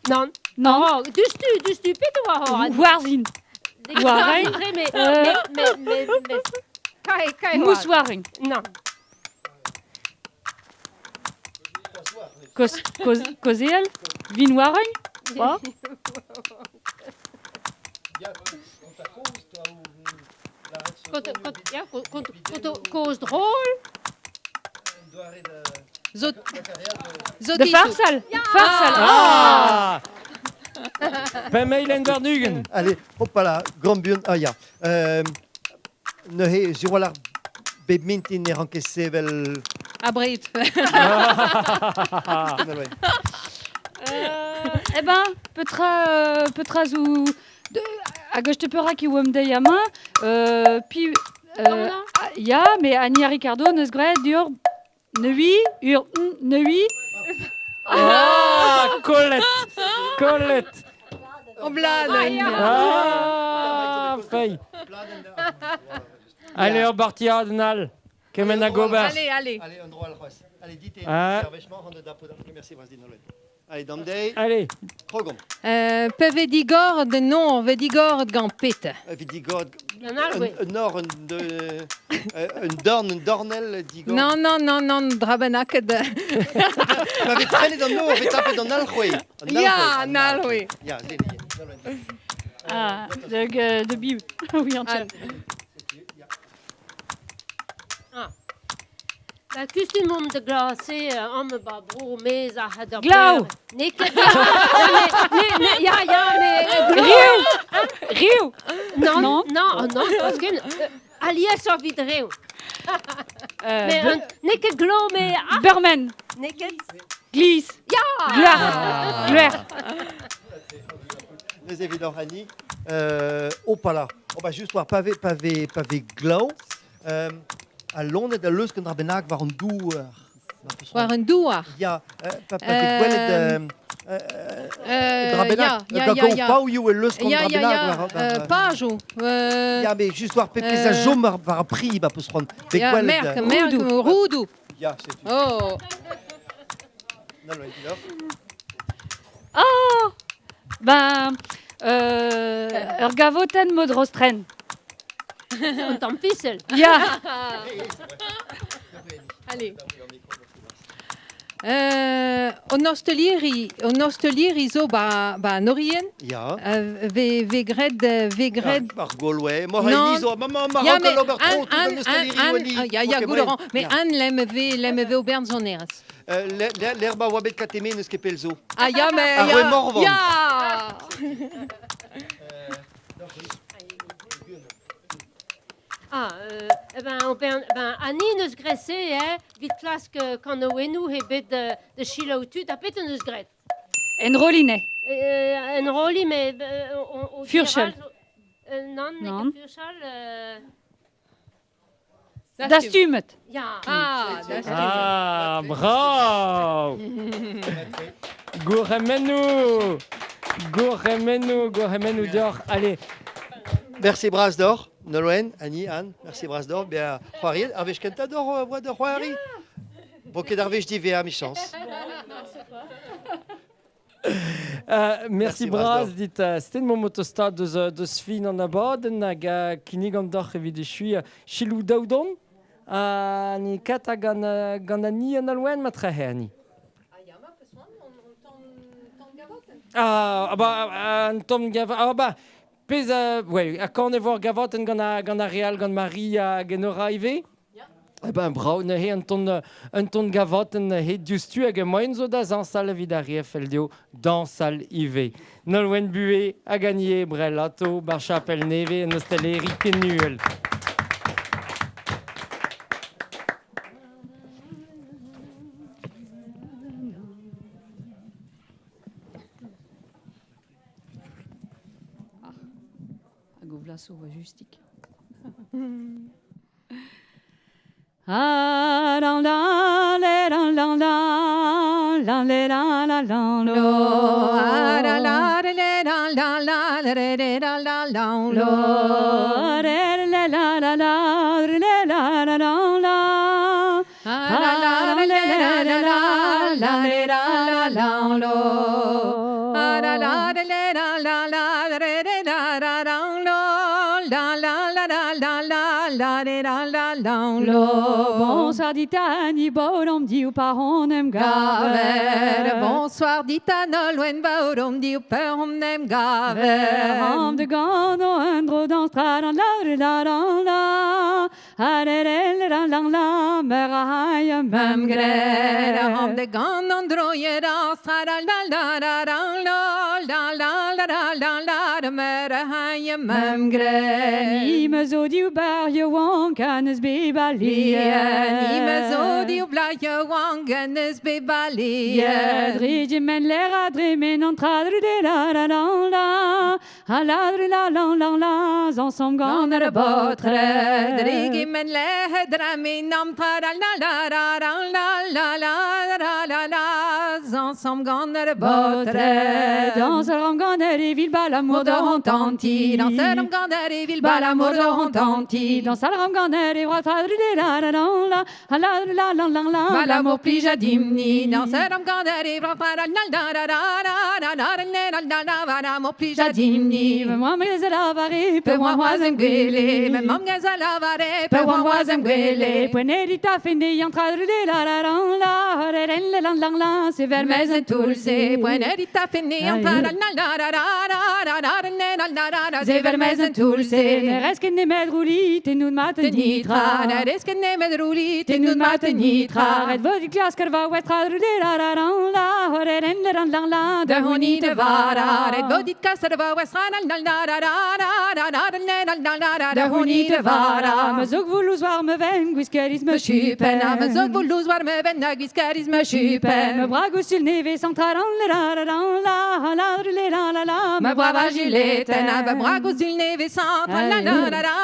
Non. Non. Du stu, pet oa hor. Warzin. Warein. Mous warein. Non. Kozel, vin warein. Cause drôle. De Farsal. Farsal. Ah! Ben meilen vernugen. Allez, hop là, grand bjørn. Ah ja. Ne he, Zuralar Bebmintin er encaissé vel. Abrit. Eh ben, petra zou a gauche de pera qui wom de yama, puis ya, mais Annie Ricardo neus gret dur neui, neui. Ah, Colette. Colette. On blade. Ah, feuille. Allez, on partit à Adnal. Kemen a gober. Allez. Allez, on droit à la allez, dites vachement, on a merci, Brasdin. Allez, Damdei. Allez. Krogom. Pe vedigord, non, vedigord gant pet. Vidigod. Nor, un dornel, digord. Non, drabenak de... Ma vez traîné dans l'eau, on va taper dans Nalhoué. Ja, Nalhoué. Ja, Ah, de biu. Oui, en tient. La custom de glacé, homme babro, mais à hadar. Glau. Rio. Non, parce que Alias a vide Rio. Mais neke glau, mais Berman. Neke Glisse. Ja. Gloire. Les évidents, Annie. Opala. On va juste voir pavé glau. À Londres, de Lusken Rabenak waren douar. Waren douar. Ja, pavé gwellet Rabenak. Ja. Pau you Lusken Ja. Pajou. Ja, mais juste voir Pepe sa jommer var prix, bah, pour se rendre. Ja, merk, Roudou. Ja, c'est tout. Oh. Oh. Ben, gavoten modrostren. On t'en pissel. Ja. Allez. On ostelier zo ba norien. Ja. Ve gred. Par Gaulois. Moi, zo, maman, Marocco, Lobertron, tout dans l'Ostelie, Wani. Ja, goudron. Mais Anne l'aime au Bernzoneras. L'herbe à Wabet Kateme, ne skepel zo. Ah, ja, mais. Arwe Morvan. Ja. Annie neus gresse, vite classe que quand nous hebet de chila ou tu, t'as neus gret. En roline. En roli, mais Furchel. Non, Furchel. Dastumet. Ja. Ah, bravo. Gouremenu d'or. Allez. Merci Brasdor, Nolwenn, Annie, Anne, merci Brasdor. Bien, Roariel, Arvej Kentador, voix de Roari. Boké d'Arvej d'Ivea, mi chance. Merci Bras, dit c'était mon motostad de Sfin en abad, naga kinig an d'or evit chui chilou daudon, ni kata ganani an alwen matra herni. Ah, bah, un tom gavot, ah bah, pez, ouais, à quand on voir gavot en gana real, gan Maria, genora ive. Eh ben, brau, ne he un ton gavot en he justu hag moin zo da zan sal vidari feldio dans sal ive. Nolwenn Buet a gagné Brelato, bar chapel neve en osteleri kenuel. Govlaso va justik. Ah la la la la la la la la la la lo. Ah la la la la la la la la la lo. La la la la la la la la la. Ah la la la la la la la la lo. Ah la la la la la la la la la la lo. La la la la la la la la la la la. Bonsoir Ditani, Bodom di ou paronem gaver. Bonsoir Ditana, loin Bodom di ou paronem gaver. Ham de gano andro dans stradan la la la la. Arere la la la, merahaya Mam grera memgrer. ham de gan andro yera strada la la la la la la la la la la la de mera haye mam gren Ni me zo di bar je wan kanes be bali. ni me zo di blaje wangenes be bali Dri men lera dri men entradre de la la la la. Aladre la la la la, ensemble ganer botre. drigi men le drami nam trada la la la la la la la la la ensemble ganer botre Dans ce rang ganer et vil bal amour de hontanti. dans ce ram ganer et vil bal L'amour amour de de hontanti. Dans sa rang ganer et ratradre de la la la la. Aladre la la la la. Ba l'amour pli jadimni dans ce ram ganer et vil bal amour ba l'amour pli jadimni Moi mais la varé, pe moi moisem gwele me mam gazala vare pe moi moisem gwele Puenerita fendi entradre de la la la la. Reren la la la. C'est vers mes Vermez tulse puenerita fini antara la la la la la la ze vermez tulse Ne reste que ne medruli, te nu maten nitra nitra. ne reske ne medruli Te nu maten nitra. Red vodi glas karva westradre de la la la la. Reren la la la. de honi de vara red bodit kasarva wesrana la la la la de honi de vara Me zog voulous voir me ven, guiskeris me Schupen, schupen. me zog voulous war me ven na gviskaris me Me schupen brago sul neve central la la la la la la la la. me brava gilete na me brago sul neve centra la la la la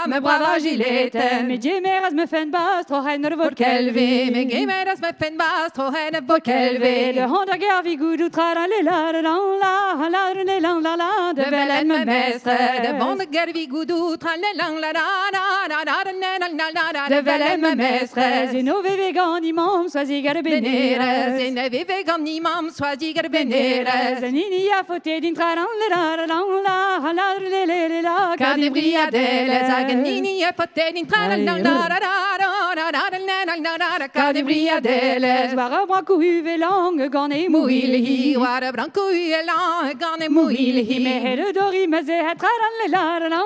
me brava gilete Me gemeras me fen bas, tro heiner vod kelve me gemeras me pen bas tro henne bo De kelve honda gervi gudu trara le la la la la la la la la. de velen me mestre de bonde gervi gudu tra le lang la la de velen me mestre Zeno veve gan imam, soisi gar beneres beneres. et ne vive gam ni mam soisi gar beneres Zanini a foté din trara la la la la la. Quand des briadeles aganini e poten tra la quand des briadeles Zwara branco huve lang, gan e Mouilhi, wara branco uelan, gane mouilhi. Me hele dori me ze trara la la la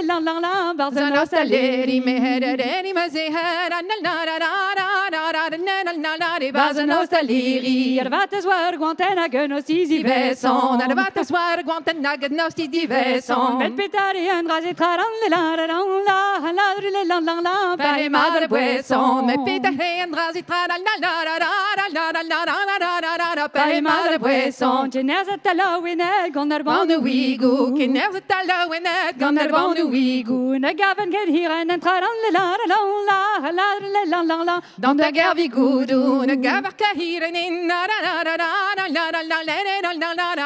la la la. Zan Barzano ostaleri, me hereri, me ze heran, Bazan ostaleri. Ervates war guantena genosis i Diverson, veson. arvata soir, guanten nagnos diverson. Met petari en raze traran le la la la la la la. Pare madre buesson, me pita hendras i tra la Pare madre buesson. Jeners at la winel goner Bon bon wigu, kiners tala wenet, gander bon wigu. Na gaven get hier en traran le la la la. Dans ta guerre vigoudu, ne gavar kahiren in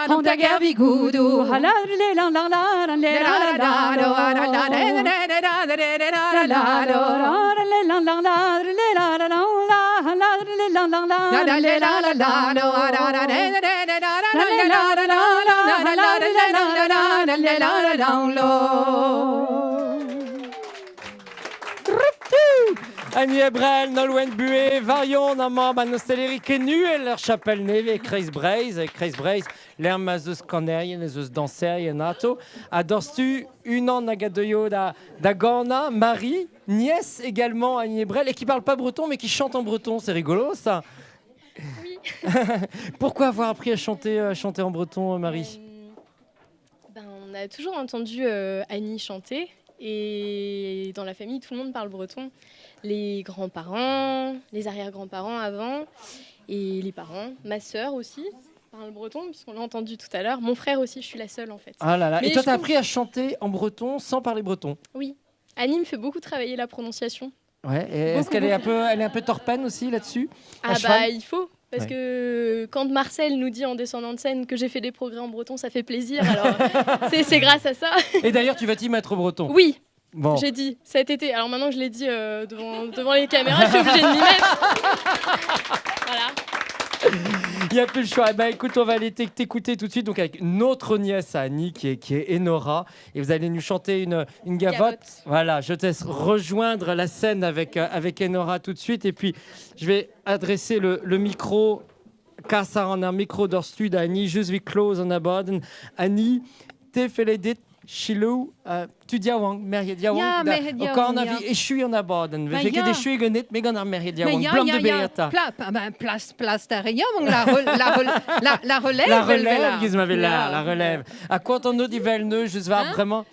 Dans ta guerre vigoudu, la la Annie Ebrel, Nolwenn Buet, Varion, Namam, Anosteleri, Kenu, leur chapelle neve, Kreis Braise, l'air mazeus kanerien, les eus danserien, nato. Adorstu, une an nagadoyo da Gana, Marie, nièce également, Annie Ebrel, et qui parle pas breton, mais qui chante en breton. C'est rigolo, ça. Oui. Pourquoi avoir appris à chanter en breton, Marie? On a toujours entendu Annie chanter. Et dans la famille, tout le monde parle breton. Les grands-parents, les arrière-grands-parents avant, et les parents. Ma sœur aussi parle breton, puisqu'on l'a entendu tout à l'heure. Mon frère aussi, je suis la seule en fait. Ah là là. Mais Et toi, je t'as trouve- appris à chanter en breton sans parler breton? Oui. Annie me fait beaucoup travailler la prononciation. Ouais. Et est-ce qu'elle est un peu torpène aussi là-dessus? à Ah cheval bah il faut. Parce Ouais. que quand Marcel nous dit en descendant de scène que j'ai fait des progrès en breton, ça fait plaisir. Alors c'est grâce à ça. Et d'ailleurs, tu vas t'y mettre au breton? Oui. Bon. J'ai dit cet été. Alors maintenant que je l'ai dit devant les caméras, je suis obligée de m'y mettre. Voilà. Il n'y a plus le choix. Ben, écoute, on va aller t'écouter tout de suite donc avec une autre nièce à Annie qui est Enora. Et vous allez nous chanter une gavotte. Voilà, je te laisse rejoindre la scène avec Enora tout de suite. Et puis, je vais adresser le micro. Kassa en un micro door stud à Annie. Juste vi close en abaden. Annie, te feledit. Chilou, tu diawang, merje diawang. Ja, merje Ook diawang, kan ja. vi ishu en abaden. We Maar fikken ja. de shu genit, maar gaan naar merje diawang. Mais Blam de beata. Place derrière, la relève. La elle relève, là. qu'ils m'avaient là, la relève. À quoi on nous dit velneux, je vais vraiment.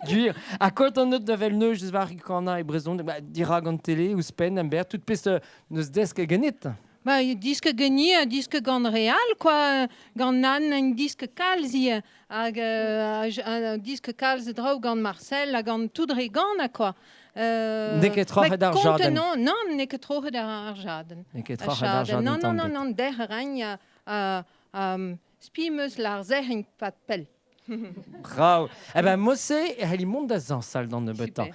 Guir. À quoi on nous de velneux, je vais qu'on a et Brezon, dirag en télé ou spen, ember, toute piste nous desk genit. Bah, un disque gagné, un disque gant réal, quoi. Gant nan, un disque calzi, un disque calzi draw gant Marcel, gant tout dregant, quoi. N'est que trop d'argent. Non, n'est que trop d'argent. N'est que trop d'argent. Non, der règne, spimeus l'arzer, un pas de pelle. Bravo. Eh ben, moi, c'est elle monte dans un salle dans le beton.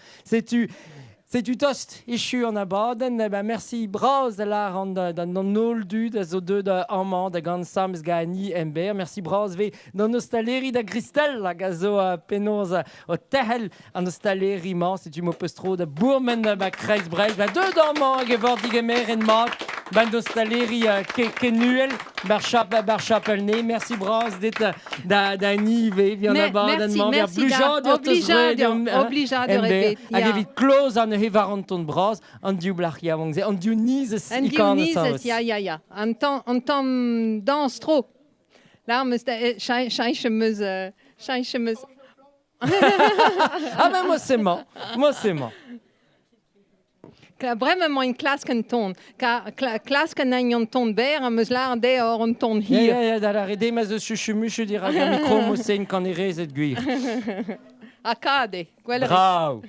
C'est du toast issu en abaden. Eh ben, merci Braz là dans nos deux des deux de Armand de Gans Sams Gani Ember. Merci Braz ve dans nostalgie de Christelle la gazo penosa au Tehel en nostalgie immense c'est du mopestro de Bourmen ba Kreis Breis ba deux d'Armand geword die gemer en mark ba nostalgie kenuel Barchapelné. Merci Braz d'être d'Annie ve bien abaden merci obligé de répéter. Allez vite close en Hevaranton Braz, en du blachia, en du Nises, ja. En tom dans trop. Là, scheich. Ah ben moi c'est moi. Vraiment une classe qu'un ton. Classe qu'un un ton ber, un meslar de or un ton hier. Ja, da rede mas de chuchumu, je dirais que micro mo c'est une canéré et guir. Acade. Bravo.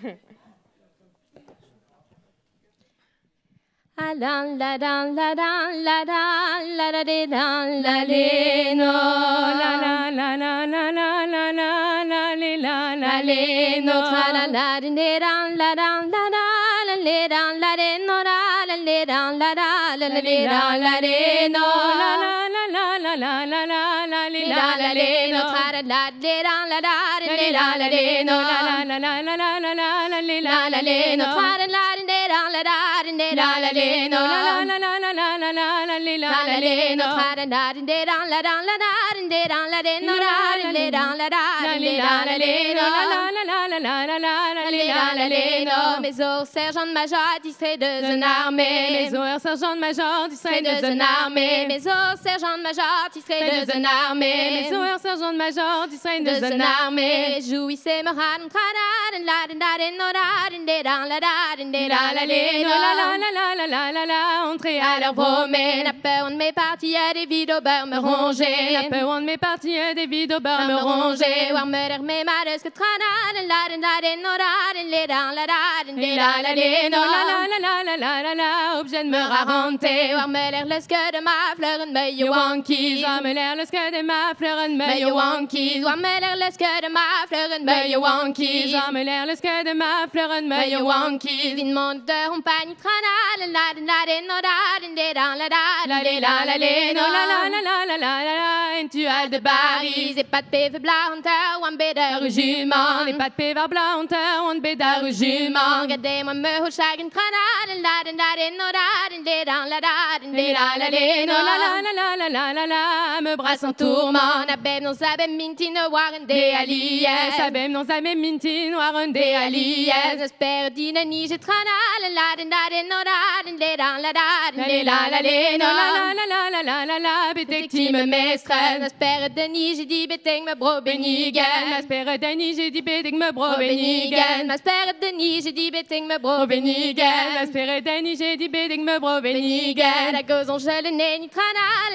La la la la la la la la la de la la le no la la la la la la la la la le la la le no tra la la de la la la la la le la la de no la la le la la la la le la la de no la la la la la la la la le la la le no tra la la de la la la le la la de no la la la la la la la la le la la le no tra la la de la la la la le no la la la la la la la la la le la la le no tra la la de la la la la la de no la le la la la le la la le no la la la la la la la le la la le no mes heures sergent-major distrait de une armée mes heures sergent-major distrait de une armée mes heures sergent-major distrait de une armée mes heures sergent-major distrait de une armée jouissez me ran tra la la la no la la la le no la la la entrez à leur promet la peur de mes parties à des vides au beurre me ronger la peur de mes parties à des vides au beurre me ronger voir me l'air mes malheurs que trana la no la objet de me raconter voir me l'air le que de ma fleur de me wankies voir me l'air le que de ma fleur de me wankies voir me l'air le que de ma fleur de me wankies voir me l'air le que de ma fleur de me wankies une monde de compagnie trana la tu as de baris et pas de péve blanc un bédard jument et pas de péve blanc un bédard jument regardez-moi me au chagrin trana me brasse en tourment n'abem non sabem minti no waren de alliés sabem non sabem minti no waren de alliés j'espère dinani je trana la bétecti me mestre n'espère Denis j'ai dit bétec me bro benigen n'espère Denis j'ai dit bétec me bro benigen n'espère Denis j'ai dit bétec me bro benigen n'espère Denis j'ai dit bétec me bro benigen la cause on gèle né ni trana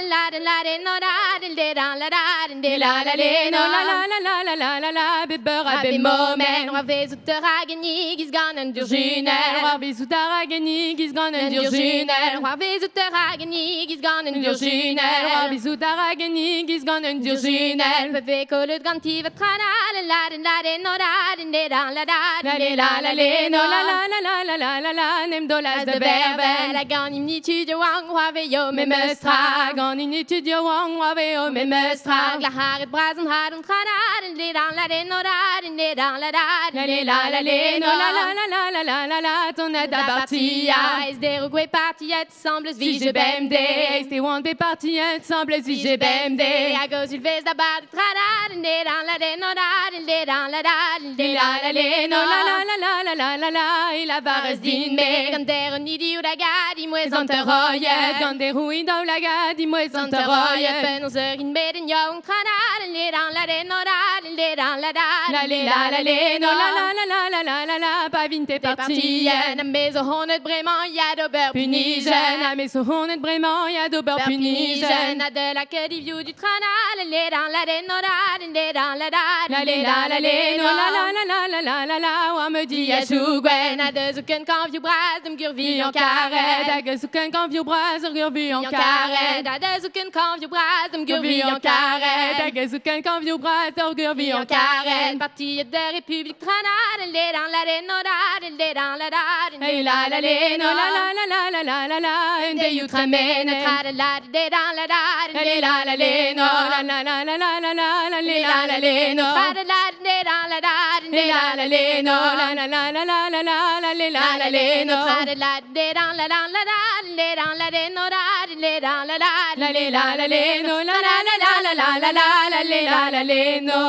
la bebeur a bemomen on avait outerageni gis ganen durjunel on avait outerageni gis ganen durjunel on avait outerageni Aragani is gone and Dirginel. Rabizut Aragani is gone and Dirginel. Beve kolut ganti vetrana la la no da la la no la nem dolas de berber. La gan imnitude wang waveo me mestra. Gan imnitude wang waveo me mestra. La haret brazen had und trana la no da la ton aide à partir. Is der gue partiet sembles vige BMD. Is der one be partiet sembles vige BMD. I go sulves da bad trana no la il a vares din me. Kan der ni di uraga di moes anteroye. Kan der hui da ulaga di moes anteroye. Ben ons in beden jou trana la pas vinte partien. Na mes honet bremen ja dober punigen. Na mes honet bremen ja dober punigen. Na de la que di viu du trana wa me di a jougwen. Na de zuken kan viu bras dem gurvi en carré. Da ge zuken kan viu bras gurvi en carré. Da de zuken kan viu bras dem gurvi en carré. Da ge zuken kan viu bras gurvi en carré. Parti de République trana hey la la no la and they you tremen tra la de dans la hey la la no la la no tra la de dans la hey la la no la no tra la de dans la no la no